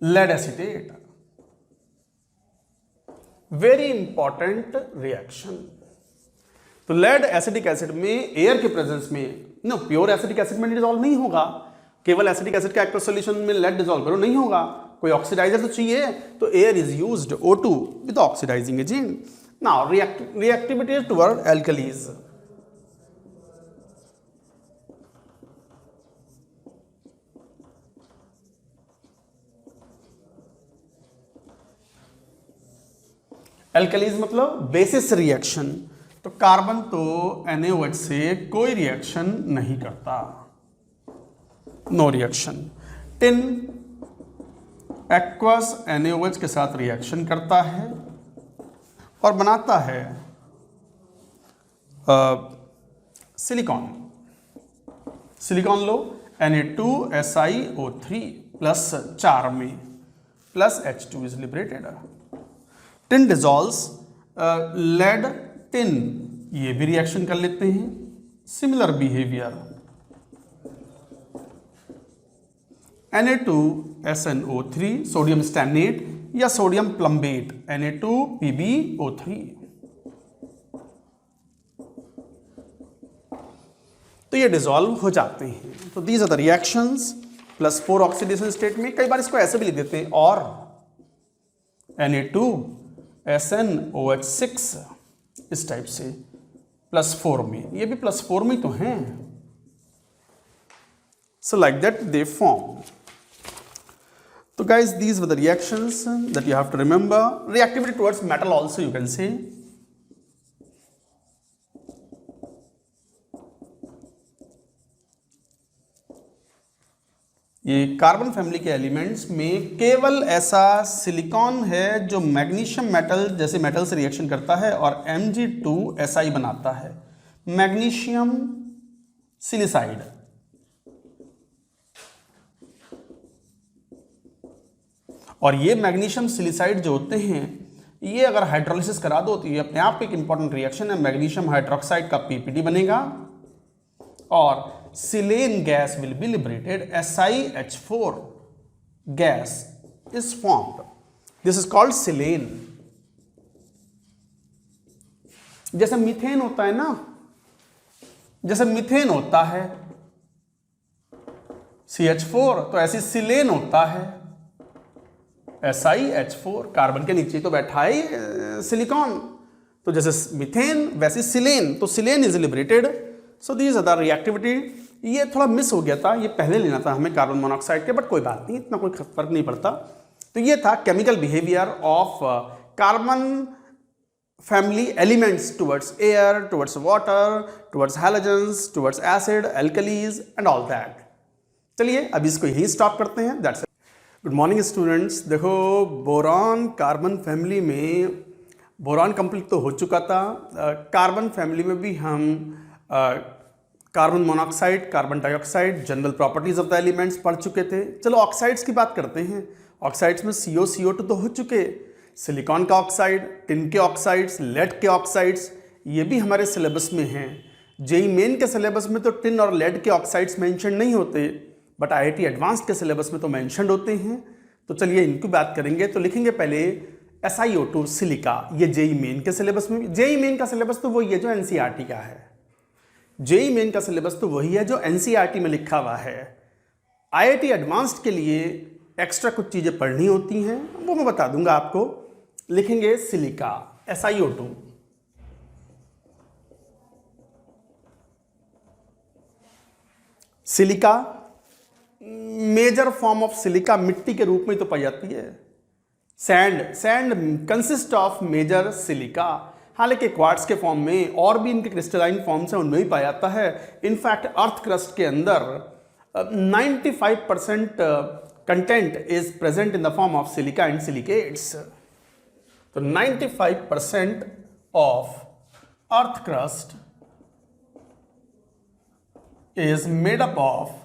lead acetate. Very important reaction. तो लेड एसिडिक एसिड में एयर के प्रेजेंस में, नो प्योर एसिडिक एसिड में डिसॉल्व नहीं होगा, केवल एसिडिक एसिड का एक्वस सॉल्यूशन में लेड डिसॉल्व करो नहीं होगा, कोई ऑक्सीडाइजर तो चाहिए, तो air is used O2 with oxidising agent. Now reactivity toward alkalis. Alkalis मतलब बेसिस रिएक्शन. तो कार्बन तो NaOH से कोई रिएक्शन नहीं करता, no reaction. Tin aqueous NaOH के साथ रिएक्शन करता है और बनाता है सिलिकॉन. सिलिकॉन लो, Na2SiO3 प्लस 4 में plus H2 is liberated. Tin dissolves lead tin, ये भी रिएक्शन कर लेते हैं. Similar behaviour. Na2SnO3 सोडियम स्टैनेट या सोडियम प्लम्बेट Na2PbO3. तो ये डिजॉल्व हो जाते हैं. तो these are the reactions plus 4 oxidation state में. कई बार इसको ऐसे भी लिख देते हैं और Na2SnOH6 इस टाइप से प्लस 4 में, ये भी प्लस 4 में तो हैं. So like that they form. So guys, these were the reactions that you have to remember. Reactivity towards metal also you can say. ये कार्बन फैमिली के एलिमेंट्स में केवल ऐसा सिलिकॉन है जो मैग्नीशियम मेटल जैसे मेटल से रिएक्शन करता है और Mg2Si बनाता है, मैग्नीशियम सिलिसाइड. और ये मैग्नीशियम सिलिसाइड जो होते हैं, ये अगर हाइड्रोलिसिस करा दो तो ये अपने आप एक इंपॉर्टेंट रिएक्शन है. मैग्नीशियम हाइड्रोक्साइड का PPT बनेगा और silane gas will be liberated. SiH4 gas is formed. This is called silane. जैसे मीथेन होता है ना, जैसे मीथेन होता है CH4, तो ऐसे सिलेन होता है SiH4. कार्बन के नीचे तो बैठा है सिलिकॉन, तो जैसे मीथेन वैसे सिलेन, तो silane is liberated. So these are the reactivity. ये थोड़ा मिस हो गया था, ये पहले लेना था हमें कार्बन मोनोऑक्साइड के, बट कोई बात नहीं, इतना कोई फर्क नहीं पड़ता. तो ये था chemical behaviour of carbon family elements towards air, towards water, towards halogens, towards acid, alkalis and all that. चलिए अब इसको यहीं स्टॉप करते हैं. That's it. Good morning students. देखो, बोरॉन कार्बन फैमिली में बोरॉन कंप्लीट तो हो चुका था. कार्बन फैमिली में भी हम carbon monoxide, carbon dioxide, general properties of the elements पढ़ चुके थे. चलो ऑक्साइड्स की बात करते हैं. ऑक्साइड्स में CO, CO2 तो हो चुके. सिलिकॉन का ऑक्साइड, टिन के ऑक्साइड्स, लेड के ऑक्साइड्स, ये भी हमारे सिलेबस में हैं. जेई मेन के सिलेबस में तो टिन और लेड के ऑक्साइड्स मेंशन नहीं होते, बट IIT एडवांस्ड के सिलेबस में तो मेंशन होते हैं. तो चलिए इनकी बात करेंगे. तो लिखेंगे पहले SiO2 सिलिका. ये जेई मेन के सिलेबस में, जेई मेन का सिलेबस तो वही है जो NCERT का है. जेई मेन का सिलेबस तो वही है जो NCERT में लिखा हुआ है. IIT एडवांस्ड के लिए एक्स्ट्रा कुछ चीज़ें पढ़नी होती हैं, वो मैं बता दूंगा आपको. लिखेंगे silica SiO2. Silica major form of silica मिट्टी के रूप में तो पाई जाती है. Sand consist of major silica. हालांकि क्वार्ट्स के फॉर्म में और भी इनके क्रिस्टलाइन फॉर्म्स हैं, उनमें भी पाया जाता है. इनफैक्ट अर्थ क्रस्ट के अंदर 95% content is present in the form of silica and silicates. तो 95% of earth crust is made up of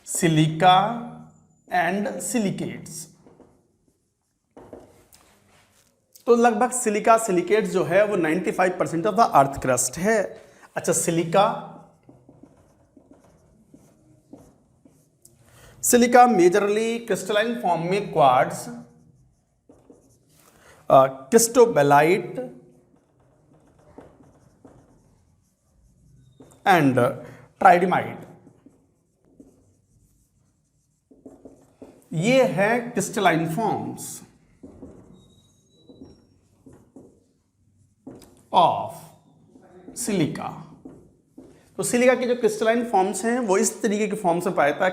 silica and silicates. तो लगभग सिलिका सिलिकेट जो है वो 95% ऑफ द अर्थ क्रस्ट है. अच्छा, सिलिका मेजरली क्रिस्टलाइन फॉर्म में क्वार्ट्ज, क्रिस्टोबेलाइट एंड ट्राइडिमाइट. ये है क्रिस्टलाइन फॉर्म्स ऑफ सिलिका। तो सिलिका के जो क्रिस्टलाइन फॉर्म्स हैं वो इस तरीके के फॉर्म्स में पाया जाता है।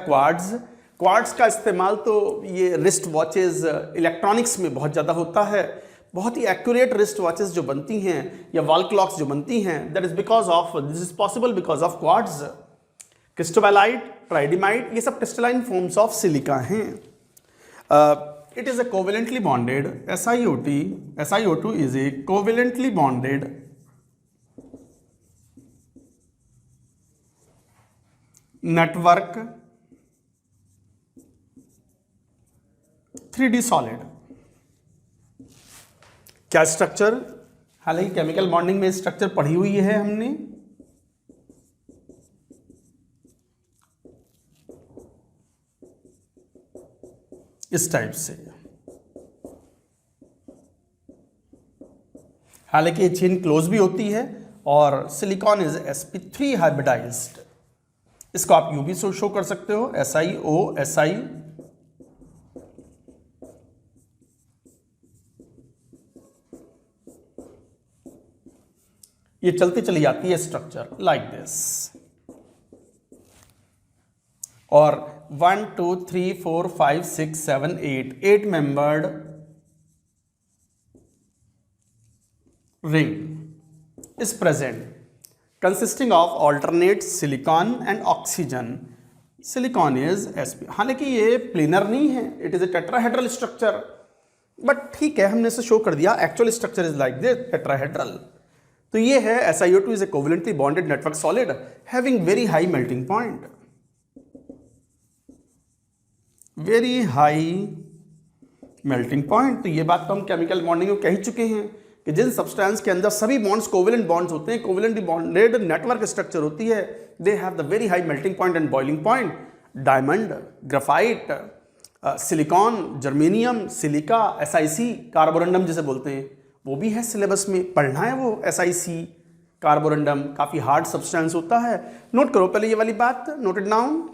क्वार्ट्ज का इस्तेमाल तो ये रिस्ट वॉचेस इलेक्ट्रॉनिक्स में बहुत ज़्यादा होता है। बहुत ही एक्यूरेट रिस्ट वॉचेस जो बनती हैं या वॉल क्लॉक्स जो बनती हैं, that is because of, this is possible because of quartz. Cristobalite, tridymite, ये सब क्रिस्टलाइन फॉर्म्स ऑफ सिलिका हैं। It is a covalently bonded SiO2 is a covalently bonded network 3D solid। क्या structure, हालांकि chemical bonding में structure पढ़ी हुई है हमने, इस टाइप से। हालांकि ये चेन क्लोज भी होती है और सिलिकॉन इज sp3 हाइब्रिडाइज्ड। इसको आप यूं भी शो कर सकते हो, SiO Si। ये चलती चली जाती है स्ट्रक्चर लाइक दिस। और 1 2 3 4 5 6 7 8 membered ring is present consisting of alternate silicon and oxygen। silicon is sp। हालांकि ये प्लेनर नहीं है, it is A tetrahedral structure, but ठीक है हमने इसे शो कर दिया। Actual structure is like this, tetrahedral. तो ये है SiO2 is a covalently bonded network solid having very high melting point, very high melting point। तो ये बात तो हम केमिकल बॉन्डिंग में कह ही चुके हैं कि जिन सब्सटेंस के अंदर सभी बॉन्ड्स कोवेलेंट बॉन्ड्स होते हैं, कोवेलेंटली बॉन्डेड नेटवर्क स्ट्रक्चर होती है, they have the very high melting point and boiling point. Diamond, graphite, silicon, germanium, silica, SiC, Carborundum जिसे बोलते हैं, वो भी है सिलेबस में, पढ़ना है वो। SiC, कार्बोरंडम काफी हार्ड सब्सटेंस होता है। नोट करो पहले ये वाली बात, note it down.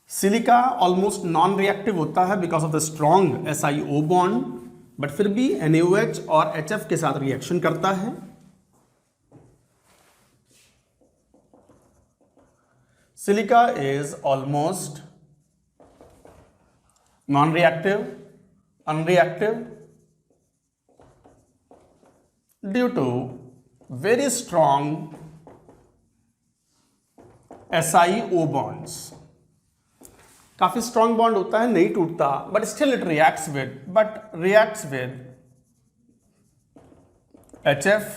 Silica almost non reactive होता है because of the strong SiO bond, but फिर भी NaOH और HF के साथ रिएक्शन करता है। Silica is almost non reactive, unreactive due to very strong SiO bonds. काफी स्ट्रॉन्ग बॉन्ड होता है, नहीं टूटता, but still it reacts with HF,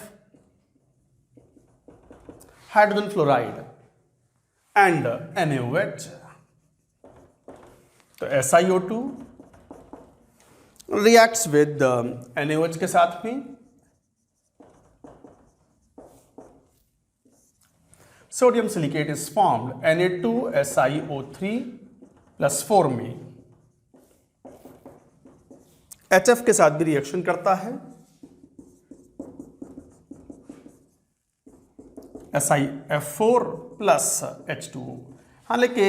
hydrogen fluoride and NaOH। तो SiO2 रिएक्ट्स विद NaOH के साथ में। Sodium silicate is formed Na2SiO3 plus 4 में। HF के साथ भी रिएक्शन करता है, SiF4 प्लस H2O। हालांकि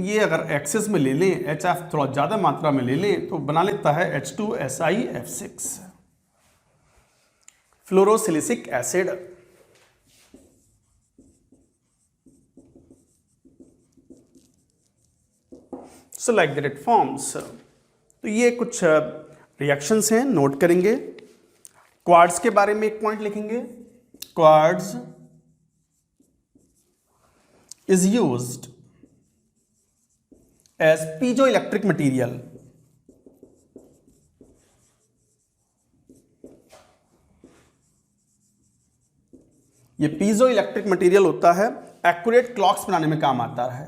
ये अगर एक्सेस में ले लें, HF थोड़ा ज़्यादा मात्रा में ले लें तो बना लेता है H2SiF6। Fluorosilicic acid, so like that it forms. तो ये कुछ रिएक्शंस हैं, नोट करेंगे। क्वार्ट्ज के बारे में एक पॉइंट लिखेंगे। Quartz is used as piezoelectric material। ये piezoelectric material होता है, एक्यूरेट क्लॉक्स बनाने में काम आता है।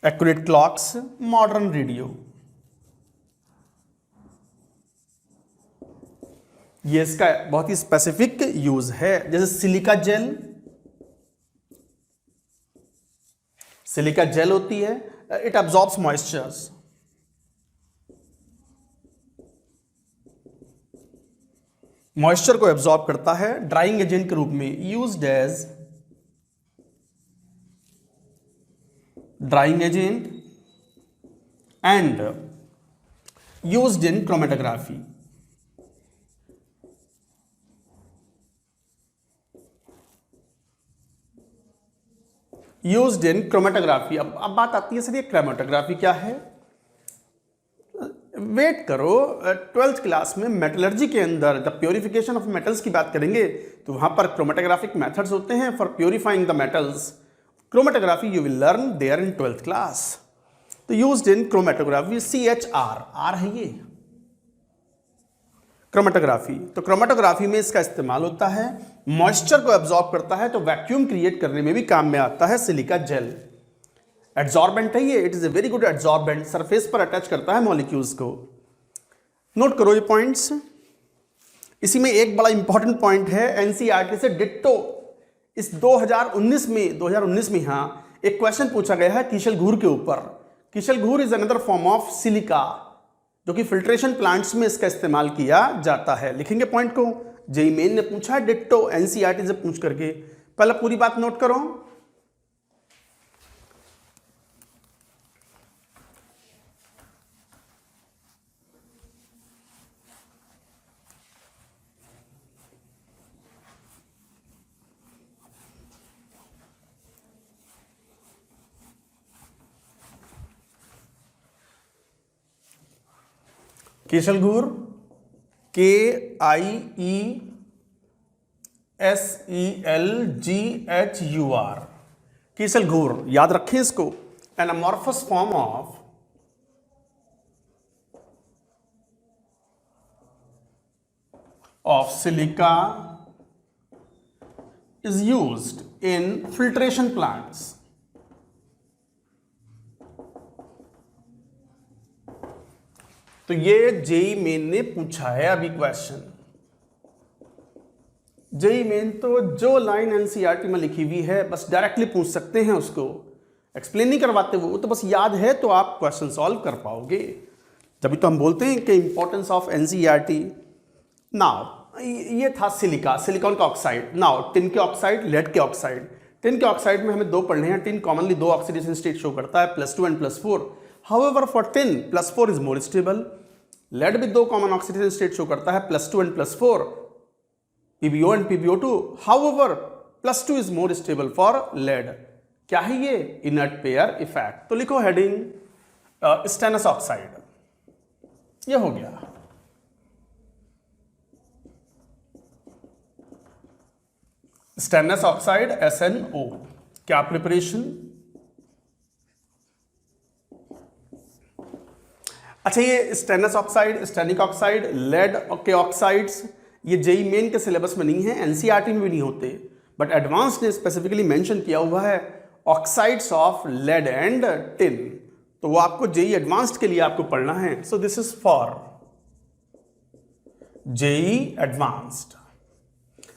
एक्यूरेट क्लॉक्स, मॉडर्न रेडियो, ये इसका बहुत ही स्पेसिफिक यूज है। जैसे सिलिका जेल होती है, इट अब्सॉर्ब्स मॉइस्चर्स। मॉइस्चर को एब्जॉर्ब करता है ड्राइंग एजेंट के रूप में, used as drying agent and used in chromatography. Used in chromatography. अब बात आती है सर ये क्रोमेटोग्राफी क्या है? वेट करो, 12th क्लास में मेटलर्जी के अंदर जब प्योरिफिकेशन ऑफ मेटल्स की बात करेंगे तो वहां पर क्रोमेटोग्राफिक मेथड्स होते हैं for purifying the metals. Chromatography you will learn there in 12th class. तो यूज्ड इन क्रोमेटोग्राफी, CHR, आर है ये क्रोमेटोग्राफी। तो क्रोमेटोग्राफी में इसका इस्तेमाल होता है, मॉइस्चर को एब्जॉर्ब करता है तो वैक्यूम क्रिएट करने में भी काम में आता है सिलिका जेल। एड्जॉर्बेंट है ये, it is a very good adsorbent, surface पर अटैच करता है मॉलिक्यूल्स को। नोट करो ये पॉइंट्स। इसी में एक बड़ा इंपॉर्टेंट पॉइंट है, एनसीईआरटी से डिट्टो इस 2019 में हाँ एक क्वेश्चन पूछा गया है कीशल घूर के ऊपर। कीशल घूर is another form of silica जो कि फिल्ट्रेशन प्लांट्स में इसका इस्तेमाल किया जाता है। लिखेंगे पॉइंट को, जेई मेन ने पूछा है डिट्टो एनसीईआरटी से पूछ करके। पहले पूरी बात नोट करो। कीशल घूर, KIESELGHUR, कीशल घूर, याद रखें इसको। An amorphous form of silica is used in filtration plants. तो ये जेई मेन ने पूछा है अभी क्वेश्चन। जेई मेन तो जो लाइन एनसीईआरटी में लिखी हुई है बस डायरेक्टली पूछ सकते हैं, उसको एक्सप्लेन नहीं करवाते वो तो बस याद है तो आप क्वेश्चन सॉल्व कर पाओगे। तभी तो हम बोलते हैं कि इंपॉर्टेंस ऑफ एनसीईआरटी। नाउ ये था सिलिका, सिलिकॉन का ऑक्साइड। नाउ टिन के ऑक्साइड, लेड के ऑक्साइड। टिन के ऑक्साइड में हमें दो पढ़ने हैं। टिन कॉमनली दो ऑक्सीडेशन स्टेट शो करता है, +2 and +4। However, for tin, +4 is more stable. Lead भी दो कॉमन ऑक्सीडेशन स्टेट शो करता है, +2 and +4, PbO and PbO2। However, +2 is more stable for lead। क्या है ये? Inert pair effect. तो लिखो हेडिंग स्टेनस ऑक्साइड, ये हो गया। स्टेनस ऑक्साइड SNO, क्या प्रिपरेशन? अच्छा, ये stannous oxide, stannic oxide, lead के ऑक्साइड्स ये जेई मेन के सिलेबस में नहीं है, एनसीईआरटी में भी नहीं होते, बट एडवांस ने स्पेसिफिकली मेंशन किया हुआ है oxides of lead and tin. तो वो आपको जेई एडवांस्ड के लिए आपको पढ़ना है। So this is for JEE Advanced.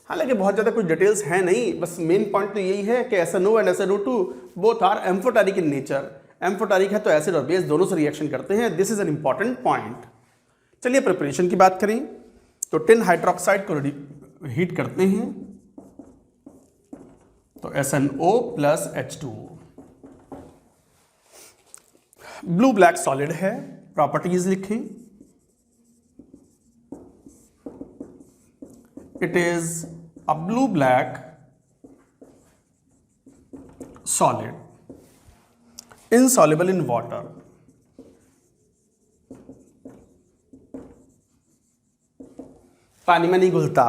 हालांकि बहुत ज्यादा कुछ डिटेल्स है नहीं, बस मेन पॉइंट तो यही है कि SNO and SNO2 both are amphoteric in nature. Amphoteric है तो एसिड और बेस दोनों से रिएक्शन करते हैं। This is an important point. चलिए प्रिपरेशन की बात करें तो टिन हाइड्रोक्साइड को हीट करते हैं तो SNO + H2O। Blue black solid है, प्रॉपर्टीज लिखें। It is a blue black solid insoluble in water। पानी में नहीं घुलता।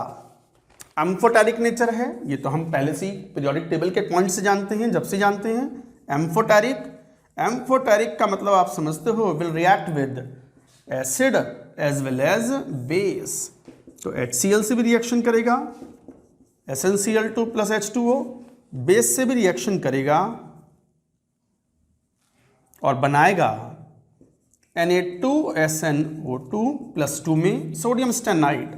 एम्फोटेरिक नेचर है, ये तो हम पहले से ही पीरियोडिक टेबल के पॉइंट से जानते हैं, जब से जानते हैं। एम्फोटेरिक, एम्फोटेरिक का मतलब आप समझते हो, will react with acid as well as base. तो HCl से भी रिएक्शन करेगा, SnCl2 + H2O, बेस से भी रिएक्शन करेगा और बनाएगा Na2SNO2 +2 में सोडियम स्टेनाइड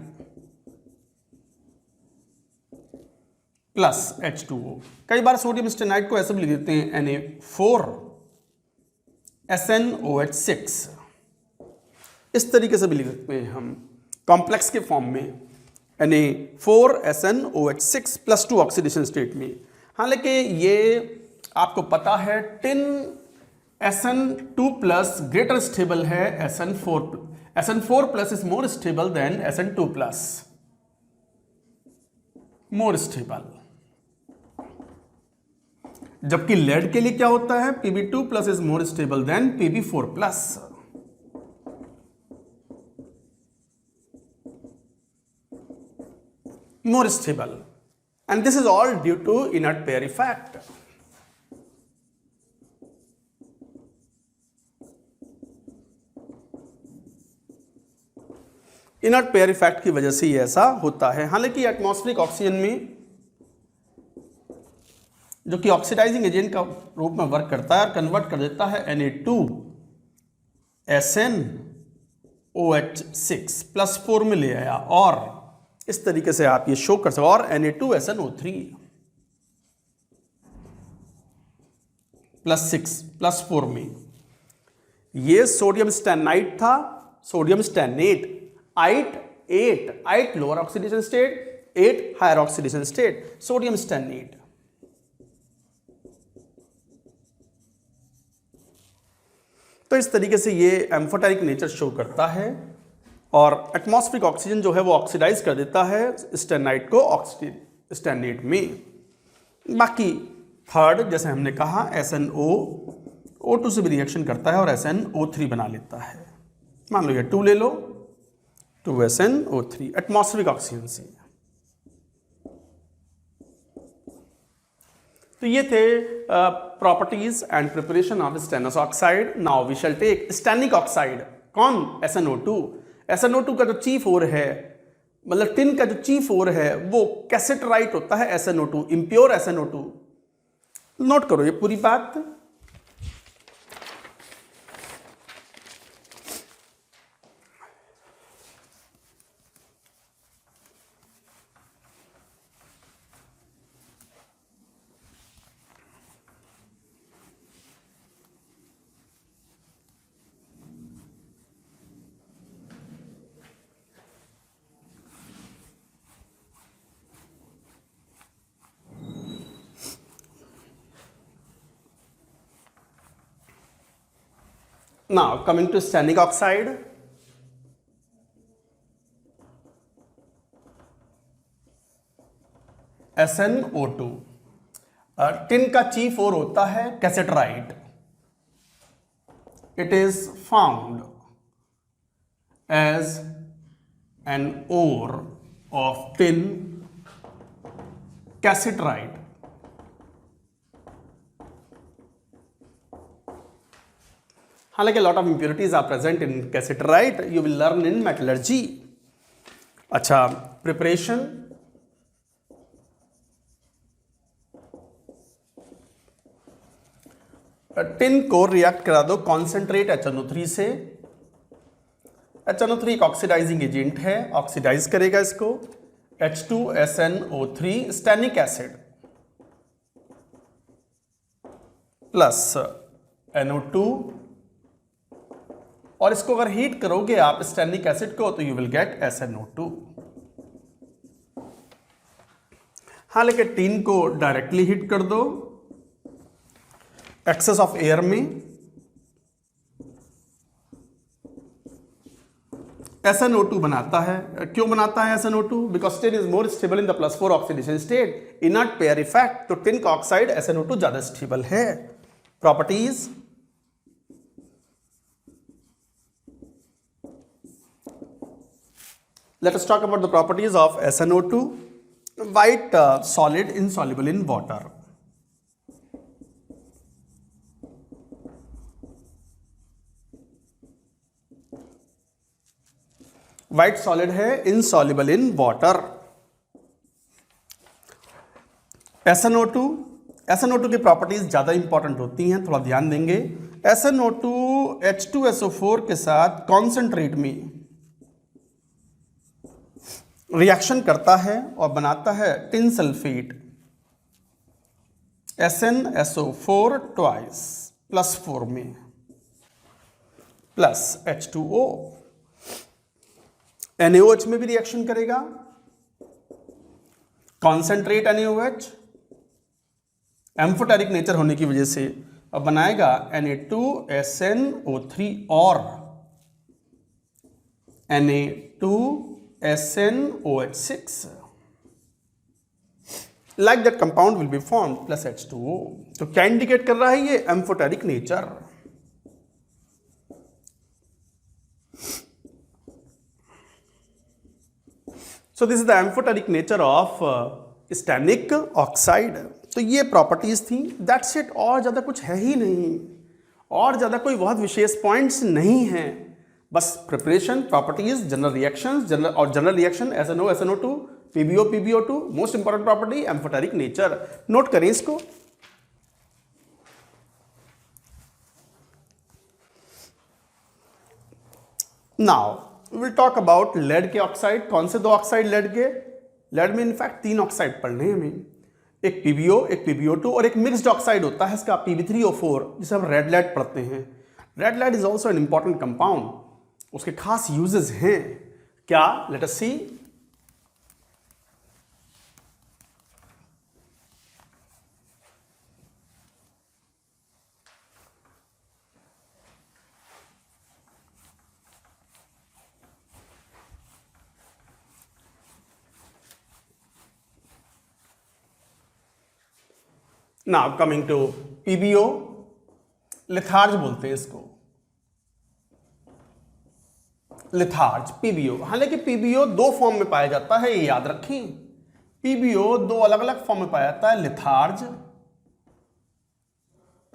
प्लस H2O। कई बार सोडियम स्टेनाइड को ऐसे भी लिख देते हैं Na4SNOH6, इस तरीके से भी लिख सकते हैं हम कॉम्प्लेक्स के फॉर्म में Na4SnOH6 +2 ऑक्सीडेशन स्टेट में। हालांकि ये आपको पता है टिन SN2+ ग्रेटर स्टेबल है SN4+ is more stable then SN2+, more stable. जबकि लेड के लिए क्या होता है, Pb2+ is more stable then Pb4+। more stable, and this is all due to inert pair effect. Inert pair effect की वजह से ये ऐसा होता है। हालांकि एटमॉस्फेरिक ऑक्सीजन में जो कि ऑक्सीडाइजिंग एजेंट का रूप में वर्क करता है और कन्वर्ट कर देता है Na2SnOH6 +4 में ले आया, और इस तरीके से आप ये शो कर सकते, और Na2SnO3 +6 +4 में ये सोडियम स्टैनाइट था, sodium stannate, 8 lower oxidation state, 8 higher oxidation state, sodium stannate. तो इस तरीके से ये एम्फोटेरिक नेचर शो करता है, और एटमॉस्फेरिक ऑक्सीजन जो है वो ऑक्सीडाइज कर देता है स्टैनाइट को स्टैनेट में। बाकी थर्ड, जैसे हमने कहा, SnO2 से भी रिएक्शन करता है और SnO3 बना लेता है। मान लो ये 2 ले लो, 2SnO3 एटमॉस्फेरिक ऑक्सीजन से। तो ये थे properties and preparation of stannous oxide. Now we shall take stannic oxide. कौन? SnO2। SnO2 का जो चीफ ओर है, मतलब टिन का जो चीफ ओर है, वो कैसेटराइट होता है SnO2, इम्प्योर SnO2। नोट करो ये पूरी बात। Now coming to stannic oxide, SnO2, tin का चीफ ओर होता है cassiterite. It is found as an ore of tin cassiterite. हालांकि lot of impurities are present in cassiterite, you will learn in metallurgy. अच्छा, preparation. Tin को react करा दो concentrate HNO3 से। HNO3 एक ऑक्सीडाइजिंग एजेंट है, ऑक्सीडाइज करेगा इसको। H2SnO3 Stenik acid plus NO2, और इसको अगर हीट करोगे आप स्टेनिक एसिड को, तो यू विल गेट SnO2। हालांकि टिन को डायरेक्टली हीट कर दो एक्सेस ऑफ एयर में, SnO2 बनाता है। क्यों बनाता है SnO2? Because tin is more stable in the +4 oxidation state, inert pair effect. तो टिन का ऑक्साइड SnO2 ज्यादा स्टेबल है। Properties, let us talk about the properties of SnO2. White solid insoluble in water. White solid है insoluble in water. SnO2 की properties ज्यादा important होती हैं, थोड़ा ध्यान देंगे। SnO2 H2SO4 के साथ कॉन्सेंट्रेट में रिएक्शन करता है और बनाता है टिन सल्फेट SnSO4 ट्वाइस +4 में प्लस H2O। NaOH में भी रिएक्शन करेगा कॉन्सेंट्रेट NaOH एम्फोटेरिक नेचर होने की वजह से अब बनाएगा Na2SnO3 और Na2SnOH6 like that compound will be formed plus H2O। तो क्या इंडिकेट कर रहा है ये? Amphoteric nature. So this is the amphoteric nature of stannic oxide। तो ये प्रॉपर्टीज थी, दैट्स इट। और ज़्यादा कुछ है ही नहीं, और ज़्यादा कोई बहुत विशेष पॉइंट्स नहीं हैं। बस preparation, properties, general reactions, general reaction SNO SNO2 PbO PbO2, most important property amphoteric nature. Note करें इसको। Now will talk about lead के ऑक्साइड। कौन से दो ऑक्साइड लेड के? लेड में इनफैक्ट 3 ऑक्साइड पढ़ने हैं हमें, एक PbO, एक PbO2 और एक मिक्स्ड ऑक्साइड होता है इसका Pb3O4, जिसे हम रेड लेड पढ़ते हैं। Red lead is also an important compound. उसके खास यूजेस हैं क्या? Let us see. Now coming to PbO, litharge बोलते हैं इसको, लिथार्ज PbO। हालांकि PbO 2 फॉर्म में पाया जाता है, ये याद रखें। PbO 2 अलग अलग फॉर्म में पाया जाता है, litharge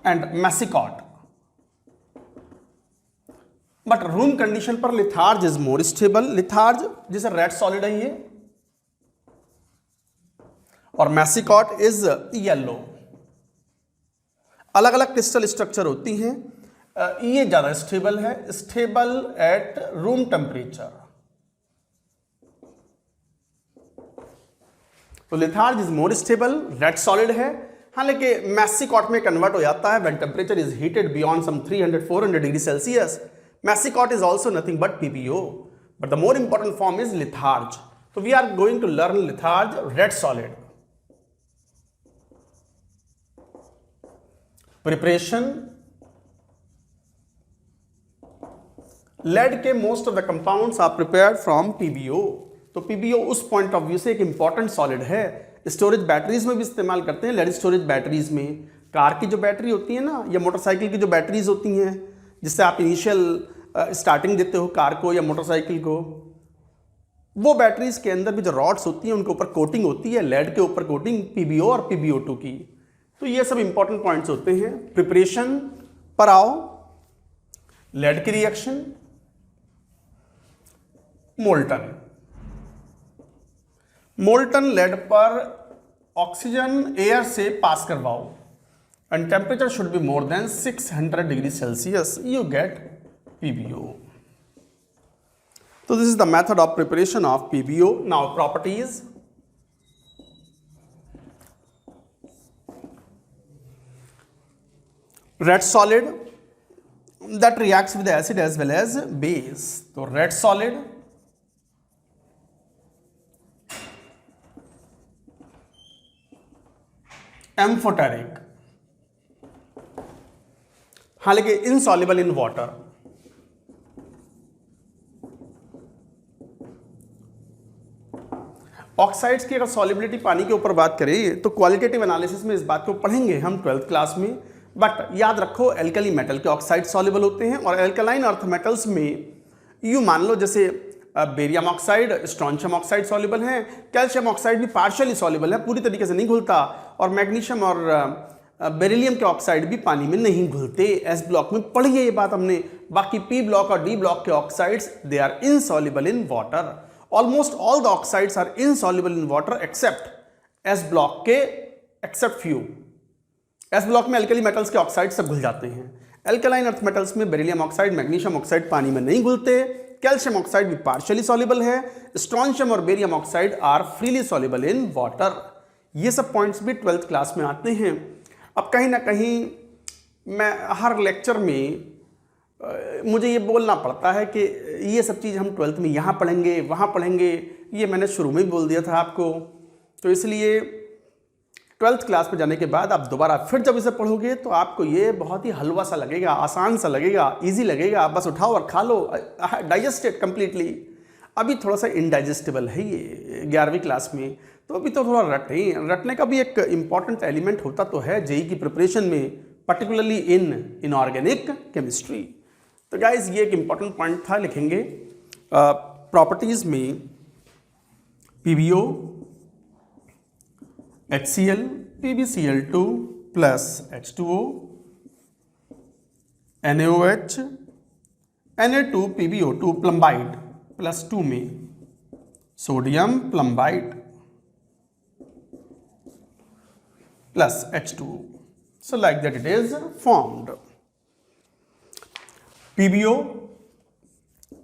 and massicot. But room condition पर litharge is more stable. Litharge जैसे रेड सॉलिड है ये, और मैसिकॉट इज येलो। अलग अलग क्रिस्टल स्ट्रक्चर होती हैं, ये ज्यादा स्टेबल है, स्टेबल एट रूम टेम्परेचर। तो litharge is more stable, red solid है। हालांकि मैसिकॉट में कन्वर्ट हो जाता है when temperature is heated beyond some 300-400 degree Celsius. Massicot is also nothing but PbO, but the more important form is litharge. तो we are going to learn litharge, red solid. Preparation, lead के most of the compounds are prepared from PbO। तो PbO उस point of view से एक important solid है। Storage batteries में भी इस्तेमाल करते हैं, लेड स्टोरेज बैटरीज में। कार की जो बैटरी होती है ना, या मोटरसाइकिल की जो बैटरीज होती हैं, जिससे आप इनिशियल स्टार्टिंग देते हो कार को या मोटरसाइकिल को, वो बैटरीज के अंदर भी जो रॉड्स होती हैं उनके ऊपर कोटिंग होती है, लेड के ऊपर कोटिंग PbO और PbO2 की। तो ये सब इंपॉर्टेंट पॉइंट्स होते हैं। प्रिपरेशन पर आओ, लेड की रिएक्शन, मोल्टन। मोल्टन लेड पर ऑक्सीजन एयर से पास करवाओ and temperature should be more than 600 degree Celsius, you get PbO। तो this is the method of preparation of PbO। Now properties. Red solid that reacts with the acid as well as base। तो red solid amphoteric, हालांकि insoluble in water. Oxides की अगर solubility पानी के ऊपर बात करें तो क्वालिटेटिव एनालिसिस में इस बात को पढ़ेंगे हम 12th क्लास में। बट याद रखो, एल्कली मेटल के ऑक्साइड सॉल्युबल होते हैं, और एल्कलाइन अर्थ मेटल्स में यूँ मान लो जैसे barium oxide, strontium oxide soluble हैं, कैल्शियम ऑक्साइड भी पार्शियली सॉल्युबल है, पूरी तरीके से नहीं घुलता, और मैग्नीशियम और बेरिलियम के ऑक्साइड भी पानी में नहीं घुलते। एस ब्लॉक में पढ़ी है ये बात हमने। बाकी पी ब्लॉक और डी ब्लॉक के oxides they are insoluble in water. Almost all the oxides are insoluble in water except S block के, एक्सेप्ट फ्यू। एस ब्लॉक में एल्कली मेटल्स के ऑक्साइड सब घुल जाते हैं। एल्कलाइन अर्थ मेटल्स में बेरिलियम ऑक्साइड, मैग्नीशियम ऑक्साइड पानी में नहीं घुलते। कैल्शियम ऑक्साइड भी पार्शियली सॉल्युबल है। स्ट्रॉन्शियम और barium oxide are freely soluble in water. ये सब पॉइंट्स भी 12th क्लास में आते हैं। अब कहीं ना कहीं मैं हर लेक्चर में मुझे ये बोलना पड़ता है कि ये सब चीज़ हम 12th में यहाँ पढ़ेंगे, वहाँ पढ़ेंगे। ये मैंने शुरू में ही बोल दिया था आपको तो इसलिए 12th क्लास में जाने के बाद आप दोबारा फिर जब इसे पढ़ोगे तो आपको ये बहुत ही हलवा सा लगेगा, आसान सा लगेगा, इजी लगेगा, बस उठाओ और खा लो, डाइजेस्टेड कंप्लीटली। अभी थोड़ा सा इनडाइजेस्टेबल है ये 11वीं क्लास में, तो अभी तो थोड़ा रटने का भी एक इम्पॉर्टेंट एलिमेंट होता तो है जेई की प्रिपरेशन में, पर्टिकुलरली इन इनऑर्गेनिक केमिस्ट्री। तो गाइज ये एक इम्पॉर्टेंट पॉइंट था, लिखेंगे प्रॉपर्टीज में PbO HCl PbCl2 plus H2O NaOH Na2 PbO2 plumbite plus 2 में sodium plumbite plus H2O. So like that it is formed. PbO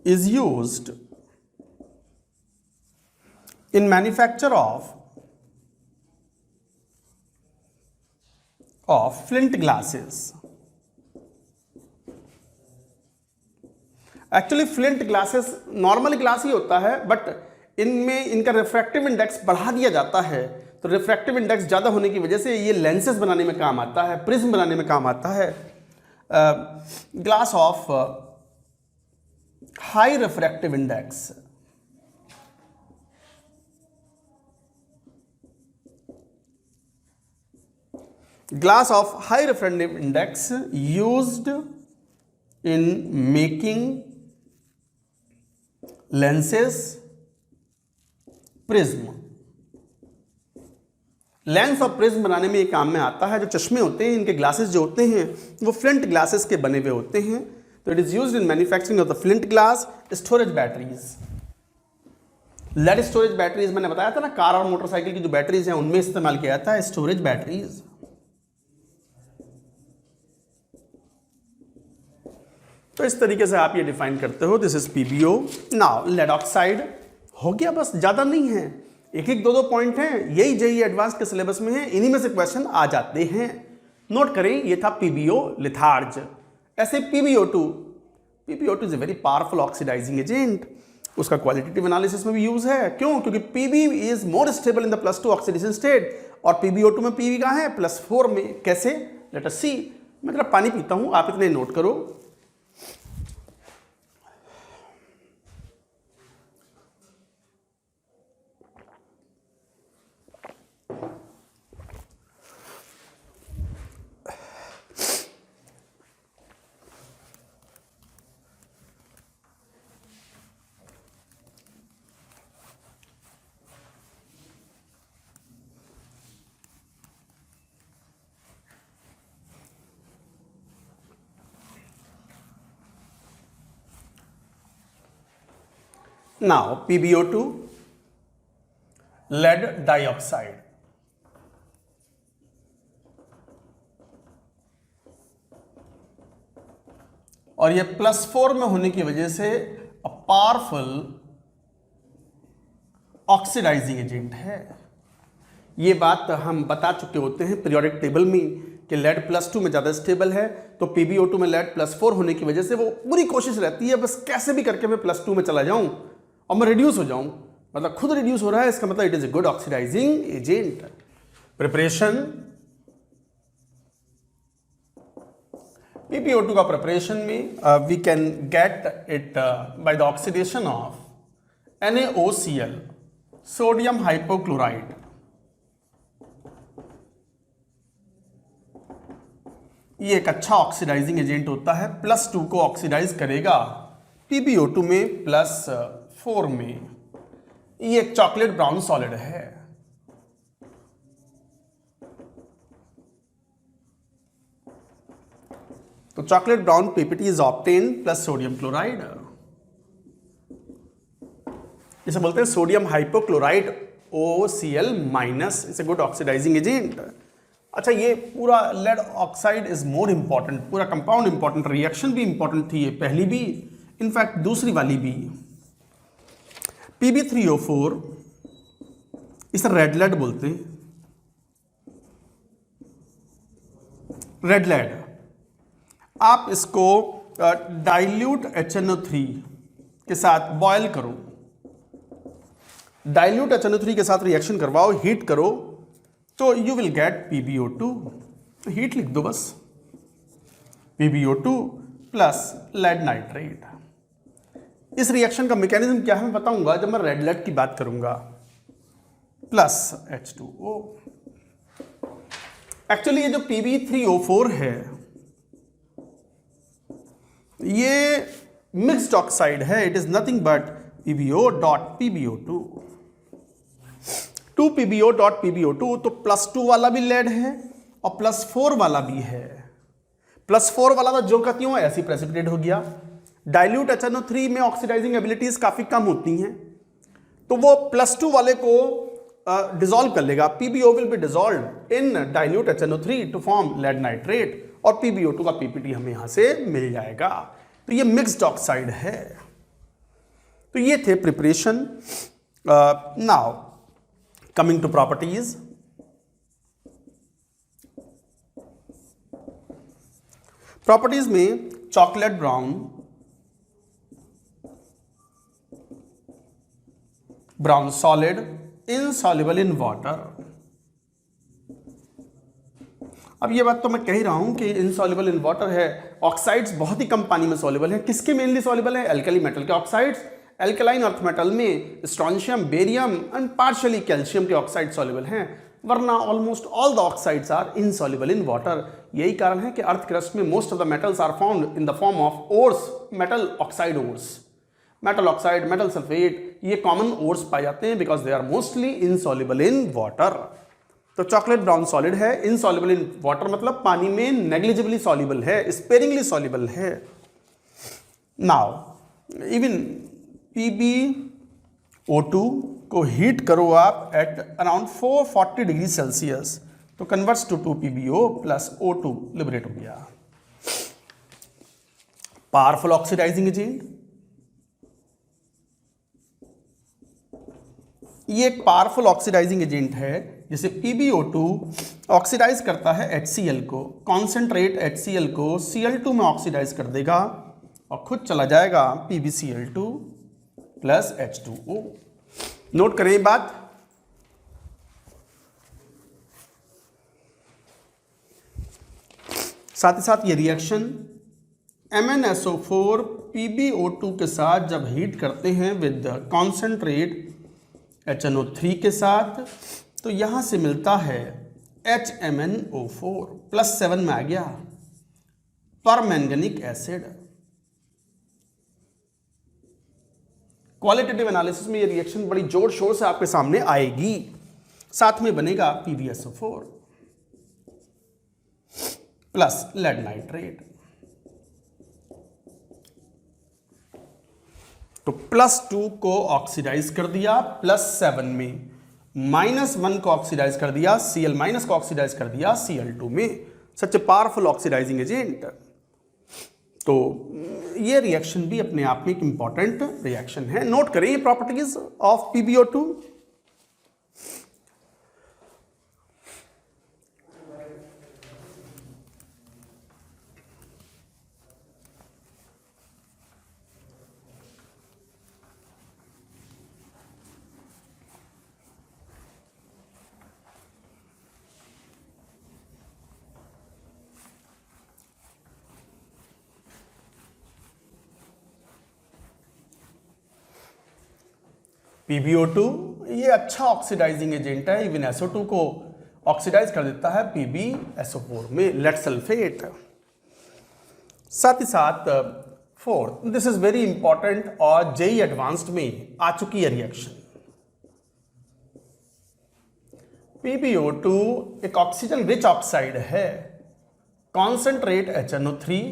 is used in manufacture of flint glasses. Actually flint glasses normal glass ही होता है, but इनमें इनका refractive index बढ़ा दिया जाता है, तो रिफ्रैक्टिव इंडेक्स ज़्यादा होने की वजह से ये लेंसेज बनाने में काम आता है, प्रिज्म बनाने में काम आता है। Glass of high refractive index, glass of high refractive index used in making lenses, prism. Lens और प्रिज्म बनाने में ये काम में आता है। जो चश्मे होते हैं, इनके ग्लासेस जो होते हैं वो फ्लिंट ग्लासेस के बने हुए होते हैं। तो it is used in manufacturing of the flint glass. Storage batteries, lead storage batteries मैंने बताया था ना, कार और मोटरसाइकिल की जो बैटरीज हैं उनमें इस्तेमाल किया जाता है स्टोरेज बैटरीज। तो इस तरीके से आप ये डिफाइन करते हो, this is PbO। Now lead oxide हो गया, बस ज़्यादा नहीं है, एक एक दो पॉइंट हैं, यही जेईई एडवांस के सिलेबस में है, इन्हीं में से क्वेश्चन आ जाते हैं। नोट करें, ये था PbO लिथार्ज। ऐसे PbO2 is a very powerful oxidising agent, उसका क्वालिटेटिव एनालिसिस में भी यूज है। क्यों? क्योंकि Pb is more stable in the +2 oxidation state, और PbO2 में Pb कहाँ है? +4 में। कैसे? Let us see. मैं जरा पानी पीता हूं, आप इतने नोट करो। Now PbO2, lead dioxide, और ये +4 में होने की वजह से पावरफुल ऑक्सीडाइजिंग एजेंट है। ये बात हम बता चुके होते हैं पीरियोडिक टेबल में कि लेड +2 में ज़्यादा स्टेबल है, तो PbO2 में लेड +4 होने की वजह से वो पूरी कोशिश रहती है बस कैसे भी करके मैं +2 में चला जाऊं और मैं रिड्यूस हो जाऊं। मतलब खुद रिड्यूस हो रहा है, इसका मतलब it is a good oxidising agent. Preparation PbO2 का प्रिपरेशन में we can get it by the oxidation of NaOCl, sodium hypochloride. ये एक अच्छा ऑक्सीडाइजिंग एजेंट होता है, +2 को ऑक्सीडाइज करेगा PbO2 में +4 में। ये एक चॉकलेट ब्राउन सॉलिड है। तो chocolate brown PPT is obtain plus sodium chloride, इसे बोलते हैं sodium hypochloride OCl minus. It's a good oxidising agent. अच्छा, ये पूरा lead oxide is more important, पूरा कंपाउंड इंपॉर्टेंट, रिएक्शन भी इंपॉर्टेंट थी ये पहली भी, इनफैक्ट दूसरी वाली भी। Pb3O4, इसे रेड लेड बोलते हैं, रेड लेड। आप इसको डाइल्यूट HNO3 के साथ बॉयल करो, डाइल्यूट HNO3 के साथ रिएक्शन करवाओ, हीट करो, तो you will get PbO2, heat लिख दो बस, PbO2 प्लस लेड नाइट्रेट। इस रिएक्शन का मैकेनिज्म क्या है मैं बताऊंगा जब मैं रेड लेड की बात करूंगा, प्लस H2O। एक्चुअली ये जो Pb3O4 है ये मिक्स्ड ऑक्साइड है, it is nothing but PbO dot PbO2। 2PbO dot PbO2, तो +2 वाला भी लेड है और +4 वाला भी है। +4 वाला तो जो का त्यों ऐसे प्रेसिपिटेट हो गया। डाइल्यूट HNO3 में ऑक्सीडाइजिंग एबिलिटीज काफी कम होती हैं, तो वो +2 वाले को डिसॉल्व कर लेगा। PbO will be dissolve in dilute HNO3 to form lead nitrate, और PbO2 का PPT हमें यहां से मिल जाएगा। तो ये मिक्स्ड ऑक्साइड है। तो ये थे preparation. Now coming to properties. Properties में chocolate brown, brown solid, insoluble in water. अब ये बात तो मैं कह ही रहा हूं कि इनसॉल्युबल इन वाटर है, ऑक्साइड्स बहुत ही कम पानी में सॉल्युबल है। किसके मेनली सॉल्युबल है? एल्कली मेटल के ऑक्साइड्स। एल्कलाइन अर्थ मेटल में strontium, barium and partially calcium के ऑक्साइड सॉल्युबल हैं, वरना almost all the oxides are insoluble in water. यही कारण है कि अर्थ क्रस्ट में most of the metals are found in the form of ores, metal oxide ores, metal oxide, metal sulphate, ये common ores पाए जाते हैं because they are mostly insoluble in water. तो चॉकलेट ब्राउन सॉलिड है, insoluble in water मतलब पानी में negligibly soluble है, स्पेरिंगली सॉल्युबल है। नाउ इवन PbO2 को हीट करो आप एट अराउंड 440 डिग्री सेल्सियस, तो converts to 2PbO plus O2 liberate हो गया। पावरफुल ऑक्सीडाइजिंग एजेंट, ये एक पावरफुल ऑक्सीडाइजिंग एजेंट है। जैसे PbO2 ऑक्सीडाइज करता है HCl को, कॉन्सेंट्रेट HCl को Cl2 में ऑक्सीडाइज कर देगा और खुद चला जाएगा PbCl2 प्लस H2O। नोट करें बात। साथ ही साथ ये रिएक्शन MnSO4 PbO2 के साथ जब हीट करते हैं विद कॉन्सेंट्रेट HNO3 के साथ, तो यहां से मिलता है HMnO4 +7 में आ गया परमैंगनिक एसिड। क्वालिटेटिव एनालिसिस में ये रिएक्शन बड़ी जोर शोर से आपके सामने आएगी। साथ में बनेगा PbSO4 प्लस लेड नाइट्रेट। तो +2 को ऑक्सीडाइज कर दिया +7 में, -1 को ऑक्सीडाइज कर दिया Cl- को ऑक्सीडाइज कर दिया Cl2 में। सच ए पावरफुल ऑक्सीडाइजिंग एजेंट। तो ये रिएक्शन भी अपने आप में एक इंपॉर्टेंट रिएक्शन है। नोट करें प्रॉपर्टीज ऑफ PbO2। PbO2 ये अच्छा ऑक्सीडाइजिंग एजेंट है, इवन SO2 को ऑक्सीडाइज कर देता है PbSO4 में, लेड सल्फेट। साथ ही साथ fourth, this is very important और जेई एडवांस्ड में आ चुकी है रिएक्शन। PbO2 एक ऑक्सीजन रिच ऑक्साइड है, कॉन्सेंट्रेट HNO3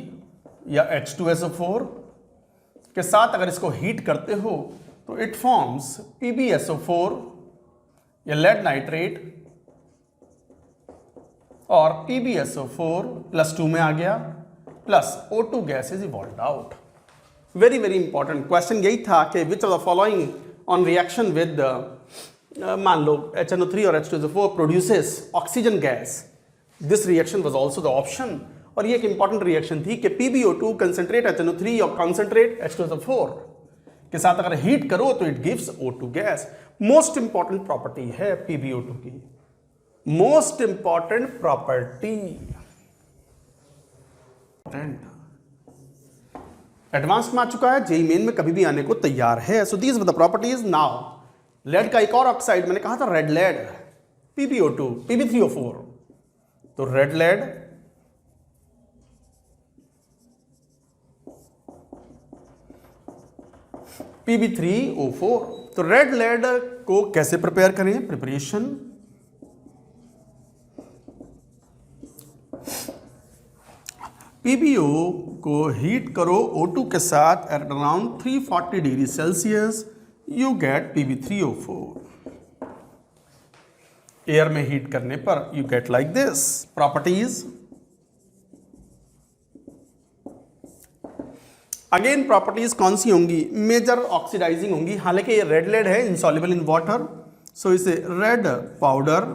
या H2SO4 के साथ अगर इसको हीट करते हो तो इट फॉर्म्स PbSO4 या लेड नाइट्रेट, और PbSO4 +2 में आ गया, plus O2 gas is evolved out. Very very important question यही था कि which of the following on reaction with मान लो HNO3 और H2SO4 produces oxygen gas, this reaction was also the option. और ये एक इंपॉर्टेंट रिएक्शन थी कि PbO2 कंसेंट्रेट HNO3 और कंसेंट्रेट H2SO4, के साथ अगर हीट करो तो it gives O2 gas. Most important property है PbO2 की, मोस्ट इंपॉर्टेंट प्रॉपर्टी। एडवांस में आ चुका है, जेई मेन में कभी भी आने को तैयार है। So these were the properties. Now lead का एक और ऑक्साइड मैंने कहा था रेड लेड, PbO2 Pb3O4। तो रेड लेड Pb3O4। तो रेड लेड को कैसे प्रिपेयर करें? प्रिपरेशन PbO को हीट करो O2 के साथ at around 340 degree Celsius, you get Pb3O4। Air में हीट करने पर you get like this properties. Again properties कौन सी होंगी? मेजर ऑक्सीडाइजिंग होंगी। हालांकि ये रेड लेड है, इनसॉल्युबल इन वाटर, सो इसे red powder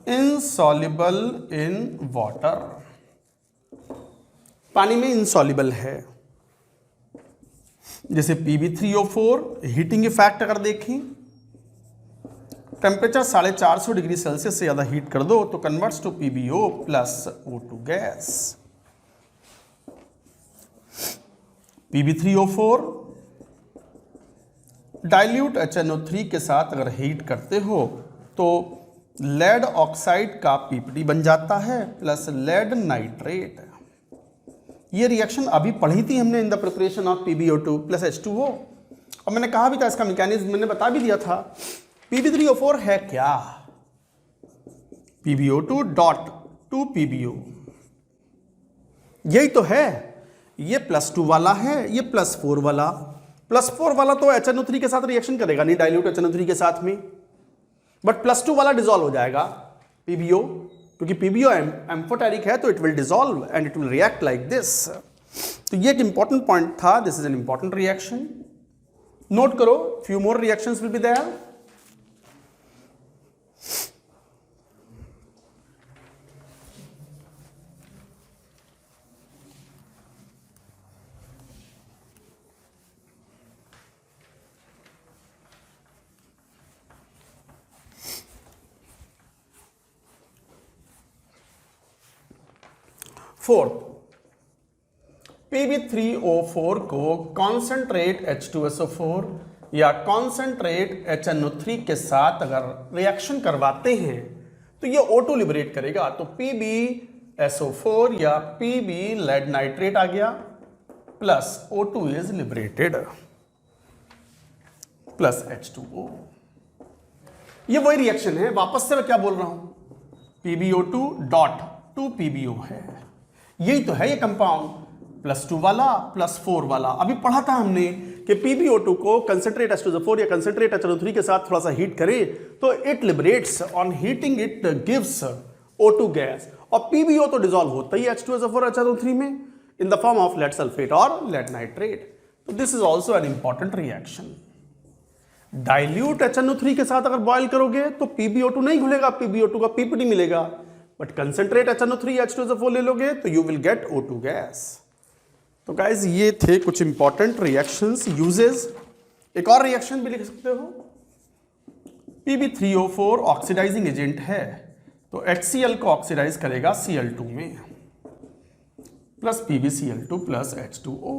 insoluble in water, पानी में इनसॉल्युबल है। जैसे Pb3O4 हीटिंग इफेक्ट अगर देखें, टेम्परेचर 450 डिग्री सेल्सियस से ज्यादा हीट कर दो तो converts to PbO plus O2 gas. Pb3O4 dilute HNO3 के साथ अगर हीट करते हो तो लेड ऑक्साइड का PPT बन जाता है प्लस लेड नाइट्रेट। ये रिएक्शन अभी पढ़ी थी हमने in the preparation of PbO2 plus H2O, और मैंने कहा भी था इसका मैकेनिज्म मैंने बता भी दिया था। Pb3O4 है क्या? PbO2 डॉट टू PbO, यही तो है। ये +2 वाला है, ये +4 वाला। +4 वाला तो HNO3 के साथ रिएक्शन करेगा नहीं, डाइल्यूट HNO3 के साथ में, बट +2 वाला डिसॉल्व हो जाएगा PbO, क्योंकि PbO एम्फोटेरिक है तो it will dissolve and it will react like this. तो ये एक इंपॉर्टेंट पॉइंट था। This is an important reaction, note करो। Few more reactions will be there. Fourth, Pb3O4 को कॉन्सेंट्रेट H2SO4 या कॉन्सेंट्रेट HNO3 के साथ अगर रिएक्शन करवाते हैं तो ये O2 लिबरेट करेगा। तो PbSO4 या Pb लेड नाइट्रेट आ गया plus O2 is liberated plus H2O। ये वही रिएक्शन है। वापस से मैं क्या बोल रहा हूं? PbO2 डॉट टू PbO है, यही तो है ये कंपाउंड। +2 वाला +4 वाला अभी पढ़ा था हमने कि PbO2 को कंसेंट्रेट H2SO4 या कंसेंट्रेट HNO3 के साथ थोड़ा सा हीट करे तो it liberates, on heating it gives O2 gas. और PbO तो डिसॉल्व होता ही H2SO4 HNO3 में in the form of lead sulphate और लेड नाइट्रेट। तो this is also an important reaction. Dilute HNO3 के साथ अगर बॉयल करोगे तो PbO2 नहीं घुलेगा, PbO2 का PPT मिलेगा, बट कंसेंट्रेट HNO3 H2SO4 ले लोगे तो you will get O2 gas. तो गाइज ये थे कुछ इंपॉर्टेंट रिएक्शंस, यूजेस। एक और रिएक्शन भी लिख सकते हो। Pb3O4 ऑक्सीडाइजिंग एजेंट है तो HCl को ऑक्सीडाइज करेगा Cl2 में प्लस PbCl2 प्लस H2O।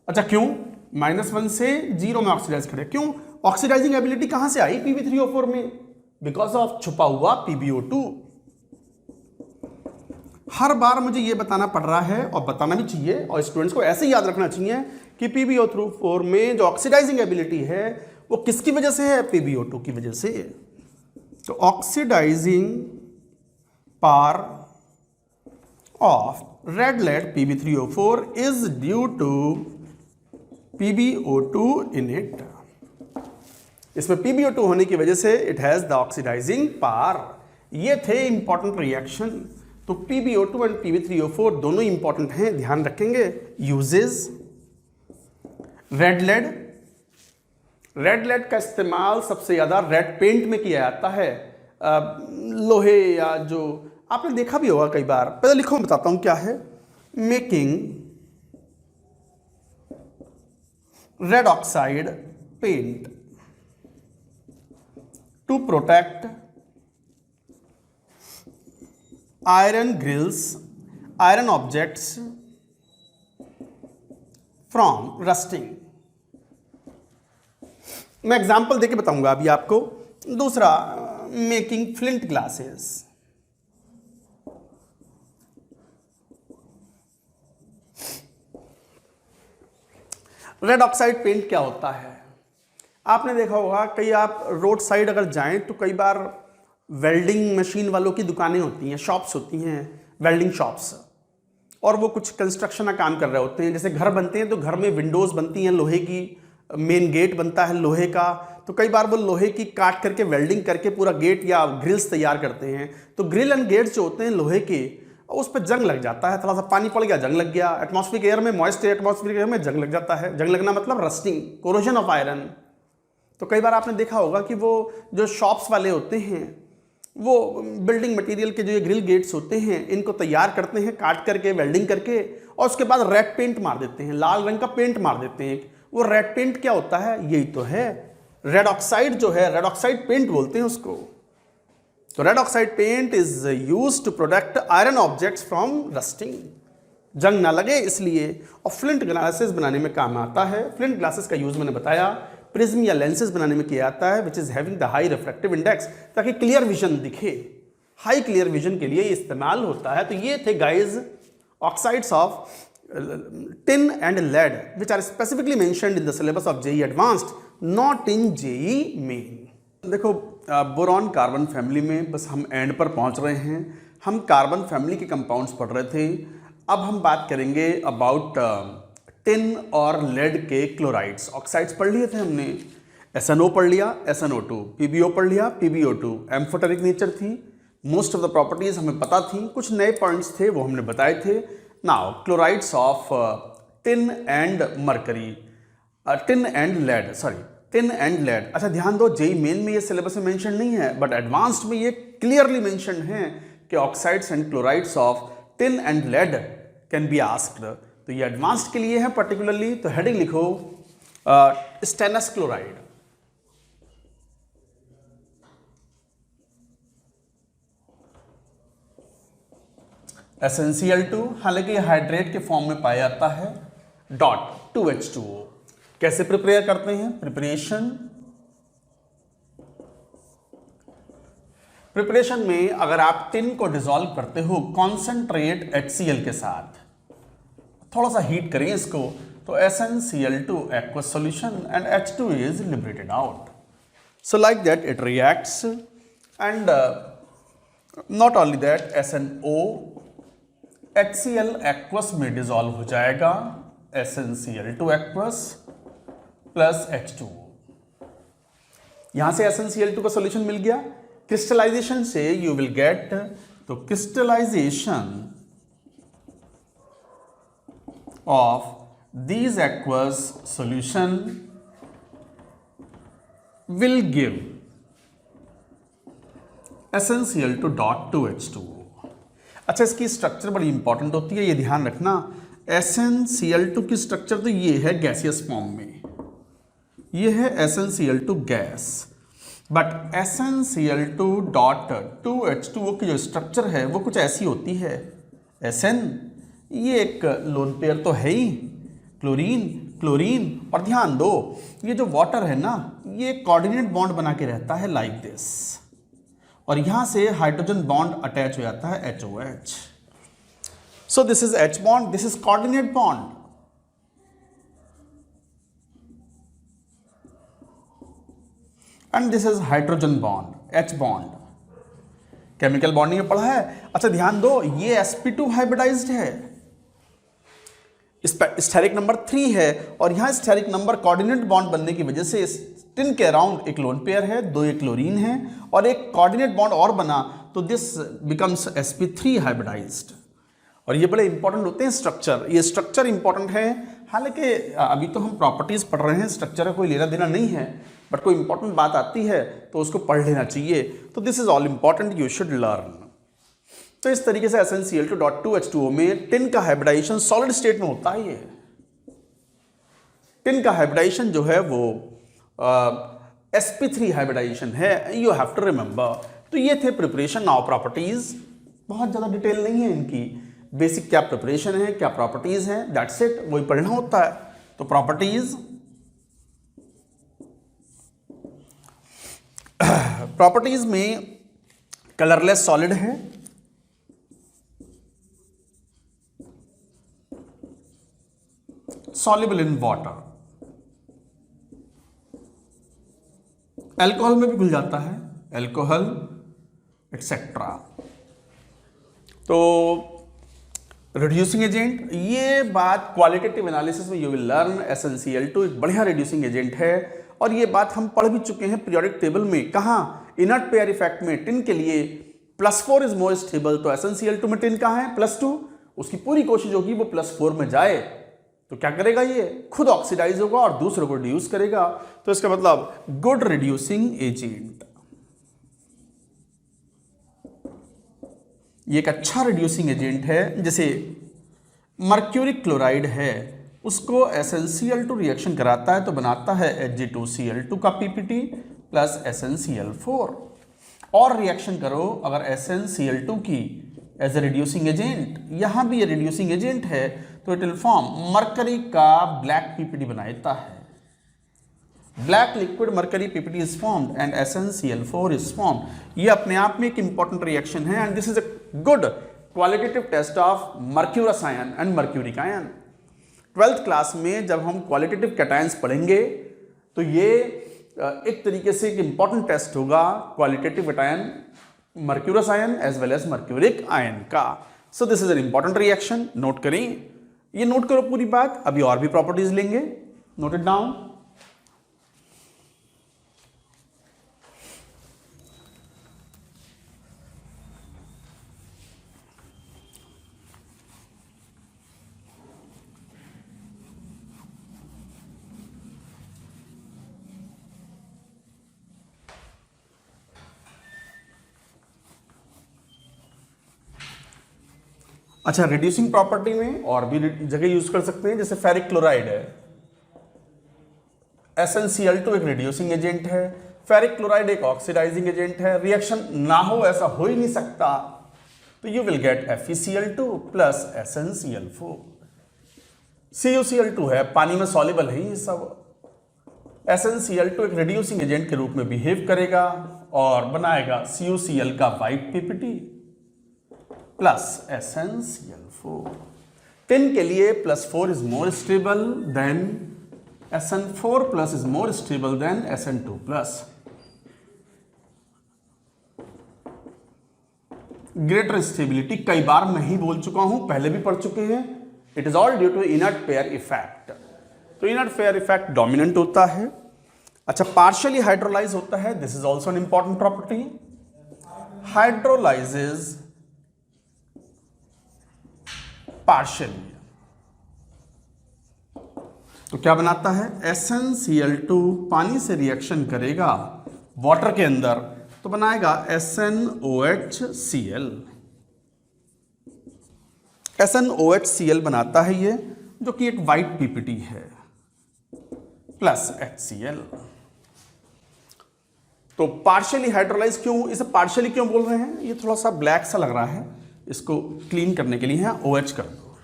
अच्छा क्यों? -1 से 0 में ऑक्सीडाइज करे, क्यों? ऑक्सीडाइजिंग एबिलिटी कहां से आई Pb3O4 में? बिकॉज ऑफ छुपा हुआ PbO2। हर बार मुझे ये बताना पड़ रहा है और बताना भी चाहिए, और स्टूडेंट्स को ऐसे ही याद रखना चाहिए कि PbO4 में जो ऑक्सीडाइजिंग एबिलिटी है वो किसकी वजह से है? PbO2 की वजह से। तो oxidising power of red lead Pb3O4 is due to PbO2 in it. इसमें PbO2 होने की वजह से it has the oxidising power. ये थे इंपॉर्टेंट रिएक्शन। तो PbO2 एंड Pb3O4 दोनों इंपॉर्टेंट हैं, ध्यान रखेंगे। यूजेस, रेड लेड का इस्तेमाल सबसे ज्यादा रेड पेंट में किया जाता है। लोहे या जो आपने देखा भी होगा कई बार। पहले लिखो, मैं बताता हूं क्या है। Making red oxide paint to protect iron grills, iron objects from rusting. मैं एग्जाम्पल देके बताऊंगा अभी आपको। दूसरा, making flint glasses. Red oxide paint क्या होता है? आपने देखा होगा, कई आप रोड साइड अगर जाएं तो कई बार वेल्डिंग मशीन वालों की दुकानें होती हैं, शॉप्स होती हैं, वेल्डिंग शॉप्स, और वो कुछ कंस्ट्रक्शन का काम कर रहे होते हैं। जैसे घर बनते हैं तो घर में विंडोज़ बनती हैं लोहे की, मेन गेट बनता है लोहे का, तो कई बार वो लोहे की काट करके वेल्डिंग करके पूरा गेट या ग्रिल्स तैयार करते हैं। तो ग्रिल एंड गेट्स जो होते हैं लोहे के, उस पर जंग लग जाता है, थोड़ा सा पानी पड़ गया जंग लग गया, एटमॉस्फेरिक एयर में, मॉइस्ट एटमॉस्फेरिक एयर में जंग लग जाता है। जंग लगना मतलब रस्टिंग, कोरोजन ऑफ आयरन। तो कई बार आपने देखा होगा कि वो जो शॉप्स वाले होते हैं वो बिल्डिंग मटेरियल के जो ये ग्रिल गेट्स होते हैं इनको तैयार करते हैं काट करके, वेल्डिंग करके, और उसके बाद रेड पेंट मार देते हैं, लाल रंग का पेंट मार देते हैं। वो रेड पेंट क्या होता है? यही तो है रेड ऑक्साइड, जो है रेड ऑक्साइड पेंट बोलते हैं उसको। तो red oxide paint is used to protect iron objects from rusting, जंग ना लगे इसलिए, और फ्लिंट ग्लासेस बनाने में काम आता है। फ्लिंट ग्लासेस का यूज मैंने बताया प्रिज्म या लेंसेज बनाने में किया जाता है, which is having the high refractive index, ताकि क्लियर विजन दिखे। हाई क्लियर विजन के लिए इस्तेमाल होता है। तो ये थे guys oxides of tin and lead which are specifically mentioned in the syllabus of JEE Advanced, not in JEE Main. देखो बोरॉन कार्बन फैमिली में बस हम एंड पर पहुंच रहे हैं। हम कार्बन फैमिली के कंपाउंड्स पढ़ रहे थे। अब हम बात करेंगे अबाउट टिन और लेड के क्लोराइड्स। ऑक्साइड्स पढ़ लिए थे हमने, SnO पढ़ लिया, SnO2, PbO पढ़ लिया, PbO2, एम्फोटेरिक नेचर थी, मोस्ट ऑफ द प्रॉपर्टीज हमें पता थी, कुछ नए पॉइंट्स थे वो हमने बताए थे। Now chlorides of tin and mercury, tin and lead, sorry tin and lead. अच्छा ध्यान दो, जेईई मेन में ये सिलेबस में मेंशन नहीं है, बट एडवांस्ड में ये क्लियरली मेंशन है कि oxides and chlorides of tin and lead can be asked. तो ये एडवांस्ड के लिए है पर्टिकुलरली। तो हेडिंग लिखो स्टेनस क्लोराइड। SnCl2, हालांकि हाइड्रेट के फॉर्म में पाया जाता है, डॉट 2H2O। कैसे प्रिपेयर करते हैं? प्रिपरेशन में अगर आप टिन को डिसॉल्व करते हो कॉन्सेंट्रेट HCl के साथ, थोड़ा सा हीट करें इसको, तो SnCl2 aqueous solution and H2 is liberated out. So like that it reacts, and not only that, SnO HCl aqueous में डिसॉल्व हो जाएगा, SnCl2 aqueous प्लस H2O। यहां से SnCl2 का सॉल्यूशन मिल गया। क्रिस्टलाइजेशन से यू विल गेट, तो crystallisation of these aqueous solution will give SnCl2 dot 2H2O। अच्छा, इसकी स्ट्रक्चर बड़ी इंपॉर्टेंट होती है, ये ध्यान रखना। SnCl2 की स्ट्रक्चर तो ये है गैसियस फॉर्म में, ये है SnCl2 gas, but SnCl2 dot 2H2O की जो स्ट्रक्चर है वो कुछ ऐसी होती है। Sn ये एक लोन पेयर तो है ही, क्लोरीन क्लोरीन, और ध्यान दो ये जो वाटर है ना, ये कोऑर्डिनेट बॉन्ड बना के रहता है लाइक दिस, और यहां से हाइड्रोजन बॉन्ड अटैच हो जाता है HOH। So this is H bond, this is coordinate bond, and this is hydrogen bond H bond. Chemical bonding में पढ़ा है। अच्छा ध्यान दो, ये sp2 हाइब्रिडाइज्ड है, स्टेरिक नंबर 3 है, और यहां स्टेरिक नंबर कोऑर्डिनेट बॉन्ड बनने की वजह से टिन के अराउंड एक लोन पेयर है, दो एक क्लोरीन है, और एक कोऑर्डिनेट बॉन्ड और बना, तो दिस बिकम्स sp3 हाइब्रिडाइज्ड। और ये बड़े इंपॉर्टेंट होते हैं स्ट्रक्चर, ये स्ट्रक्चर इंपॉर्टेंट है। हालांकि अभी तो हम प्रॉपर्टीज पढ़ रहे हैं, स्ट्रक्चर का कोई लेना देना नहीं है, बट कोई इंपॉर्टेंट बात आती है तो उसको पढ़ लेना चाहिए। तो this is all important, you should learn. तो इस तरीके से SnCl2.2H2O में टिन का हाइब्रिडाइजेशन सॉलिड स्टेट में होता है। ये टिन का हाइब्रिडाइजेशन जो है वो sp3 हाइब्रिडाइजेशन है, यू हैव टू रिमेंबर। तो ये थे प्रिपरेशन। नाउ प्रॉपर्टीज, बहुत ज़्यादा डिटेल नहीं है इनकी, बेसिक क्या प्रिपरेशन है, क्या प्रॉपर्टीज हैं, दैट्स इट, वही पढ़ना होता है। तो प्रॉपर्टीज, प्रॉपर्टीज में कलरलेस सॉलिड है, सॉल्युबल इन वाटर, अल्कोहल में भी घुल जाता है, अल्कोहल एक्सेट्रा। तो रिड्यूसिंग एजेंट, ये बात क्वालिटेटिव एनालिसिस में यू विल लर्न। SnCl2 एक बढ़िया रिड्यूसिंग एजेंट है और ये बात हम पढ़ भी चुके हैं पीरियोडिक टेबल में। कहाँ? इनर्ट पेयर इफेक्ट में टिन के लिए +4 इज मोर स्टेबल। तो SnCl2 में टिन कहाँ है? +2। उसकी पूरी कोशिश होगी वो +4 में जाए। तो क्या करेगा? ये खुद ऑक्सीडाइज होगा और दूसरों को रिड्यूस करेगा। तो इसका मतलब गुड रिड्यूसिंग एजेंट, ये एक अच्छा रिड्यूसिंग एजेंट है। जैसे मर्क्यूरिक क्लोराइड है, उसको SnCl2 रिएक्शन कराता है तो बनाता है Hg2Cl2 का ppt प्लस SnCl4। और रिएक्शन करो अगर SnCl2 की एज ए रिड्यूसिंग एजेंट, यहां भी ये रिड्यूसिंग एजेंट है तो इट विल फॉर्म मरकरी का ब्लैक ppt बनाता है। Black liquid mercury ppt is formed and SnCl4 is formed. ये अपने आप में एक इंपॉर्टेंट रिएक्शन है and this is a good qualitative test of mercurous ion and mercuric ion. 12th class में जब हम क्वालिटेटिव कैटायंस पढ़ेंगे तो ये एक तरीके से एक इंपॉर्टेंट टेस्ट होगा qualitative cation mercurous ion as well as mercuric ion का। So this is an important reaction, note करें, ये नोट करो पूरी बात। अभी और भी प्रॉपर्टीज लेंगे, नोट इट डाउन। अच्छा, रिड्यूसिंग प्रॉपर्टी में और भी जगह यूज कर सकते हैं, जैसे फेरिक क्लोराइड है, SnCl2 एक रिड्यूसिंग एजेंट है, फेरिक क्लोराइड एक ऑक्सीडाइजिंग एजेंट है। रिएक्शन ना हो ऐसा हो ही नहीं सकता, तो you will get FeCl2 plus SnCl4। CuCl2 है, पानी में सॉल्युबल है ये सब। SnCl2 एक रिड्यूसिंग एजेंट के रूप में बिहेव करेगा और बनाएगा CuCl का white ppt plus SnCl4। Tin के लिए +4 is more stable then Sn4 plus is more stable then Sn2 plus. Greater stability कई बार मैं ही बोल चुका हूं, पहले भी पढ़ चुके हैं। It is all due to inert pair effect. तो इनर्ट पेयर इफेक्ट डोमिनेंट होता है। अच्छा, पार्शियली हाइड्रोलाइज होता है, this is also an important property. Hydrolyses partially, तो क्या बनाता है? SnCl2 पानी से रिएक्शन करेगा वाटर के अंदर तो बनाएगा SnOHCl। SnOHCl बनाता है ये, जो कि एक वाइट ppt है, प्लस HCl। तो पार्शियली हाइड्रोलाइज क्यों, इसे पार्शियली क्यों बोल रहे हैं? ये थोड़ा सा ब्लैक सा लग रहा है, इसको क्लीन करने के लिए यहाँ OH कर दो।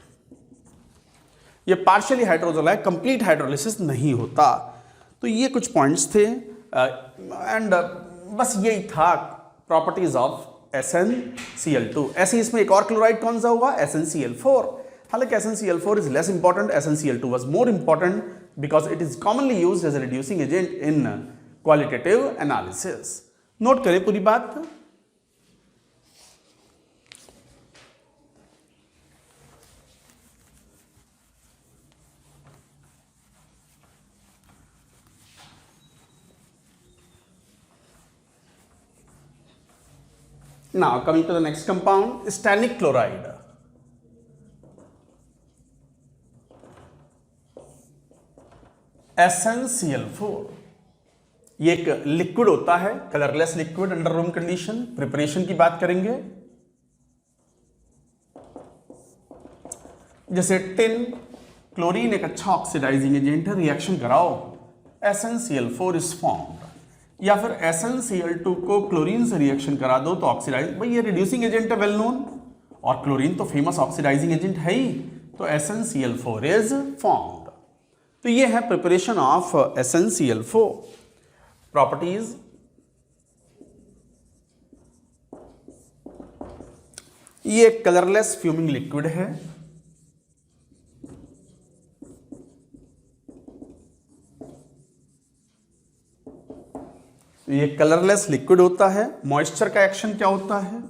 ये पार्शियली हाइड्रोजल है, कंप्लीट हाइड्रोलिसिस नहीं होता। तो ये कुछ पॉइंट्स थे एंड बस यही था प्रॉपर्टीज ऑफ SnCl2। ऐसे इसमें एक और क्लोराइड कौन सा होगा? SnCl4। हालांकि SnCl4 is less important, SnCl2 was more important because it is commonly used as a reducing agent in qualitative analysis. Note करें पूरी बात। Now coming to the next compound, stannic chloride. SnCl4 ये एक liquid होता है, colourless liquid under room condition. Preparation की बात करेंगे। जैसे टिन, क्लोरीन एक अच्छा ऑक्सीडाइजिंग एजेंट है, रिएक्शन कराओ, SnCl4 इज फॉर्म्ड। या फिर SnCl2 को क्लोरीन से रिएक्शन करा दो तो ऑक्सीडाइज, भाई ये रिड्यूसिंग एजेंट है वेल नोन, और क्लोरीन तो फेमस ऑक्सीडाइजिंग एजेंट है ही, तो SnCl4 इज फॉर्म्ड। तो ये है प्रिपरेशन ऑफ SnCl4। प्रॉपर्टीज, ये कलरलेस फ्यूमिंग लिक्विड है, ये कलरलेस लिक्विड होता है। मॉइस्चर का एक्शन क्या होता है?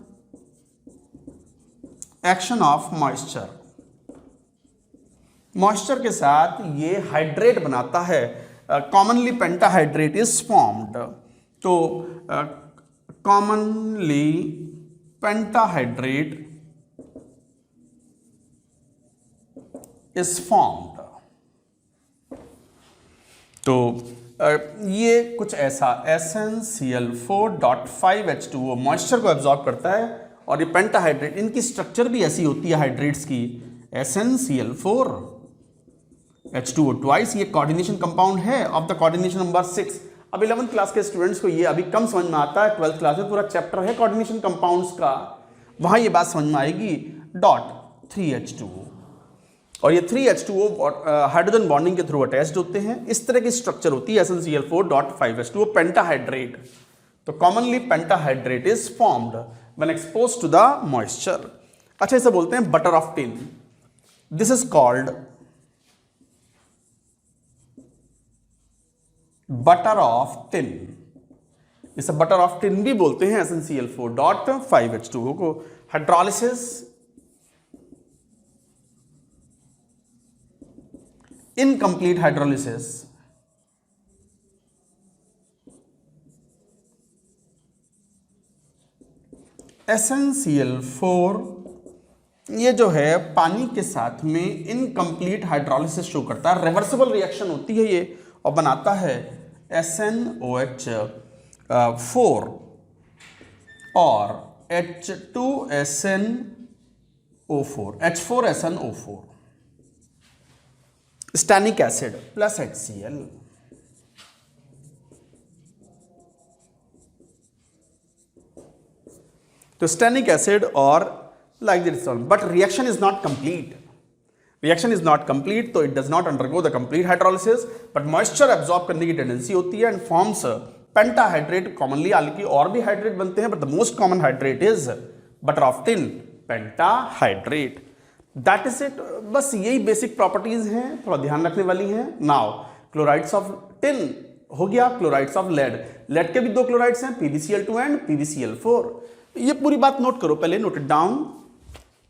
एक्शन ऑफ मॉइस्चर, मॉइस्चर के साथ ये हाइड्रेट बनाता है, कॉमनली पेंटाहाइड्रेट इज फॉर्म्ड। तो कॉमनली पेंटाहाइड्रेट इज फॉर्म्ड। तो ये कुछ ऐसा SnCl4.5H2O मॉइस्चर को एब्जॉर्ब करता है, और ये पेंटाहाइड्रेट, इनकी स्ट्रक्चर भी ऐसी होती है हाइड्रेट्स की, SnCl4H2O ट्वाइस, ये कोऑर्डिनेशन कंपाउंड है ऑफ द कोऑर्डिनेशन नंबर 6। अब 11th क्लास के स्टूडेंट्स को ये अभी कम समझ में आता है, 12th क्लास में पूरा चैप्टर है कोऑर्डिनेशन कंपाउंड्स का, वहां ये बात समझ में आएगी। .3H2O, और ये 3H2O हाइड्रोजन बॉन्डिंग के थ्रू अटैच्ड होते हैं। इस तरह की स्ट्रक्चर होती है SnCl4.5H2O पेंटाहाइड्रेट। तो commonly pentahydrate is formed when exposed to the moisture. अच्छा, इसे बोलते हैं butter of tin. This is called butter of tin. इसे बटर ऑफ टिन भी बोलते हैं SnCl4.5H2O को। हाइड्रोलिसिस, इनकम्प्लीट हाइड्रोलिसिस, SnCl4 ये जो है पानी के साथ में इनकम्प्लीट हाइड्रोलिसिस शो करता है, रिवर्सिबल रिएक्शन होती है ये, और बनाता है SnOH4 और H2SnO4, H4SnO4, stannic acid plus HCl। तो स्टैनिक एसिड और like this, but reaction is not complete, reaction is not complete, तो it does not undergo the complete hydrolysis, but moisture absorb करने की टेंडेंसी होती है and forms pentahydrate commonly, हालांकि और भी हाइड्रेट बनते हैं, but the most common hydrate is butter of tin, pentahydrate. That is it, बस यही बेसिक प्रॉपर्टीज हैं, थोड़ा ध्यान रखने वाली हैं। नाउ क्लोराइड्स ऑफ टिन हो गया, क्लोराइड्स ऑफ लेड, लेड के भी दो क्लोराइड्स हैं, PbCl2 एंड PbCl4। ये पूरी बात नोट करो पहले, नोट इट डाउन।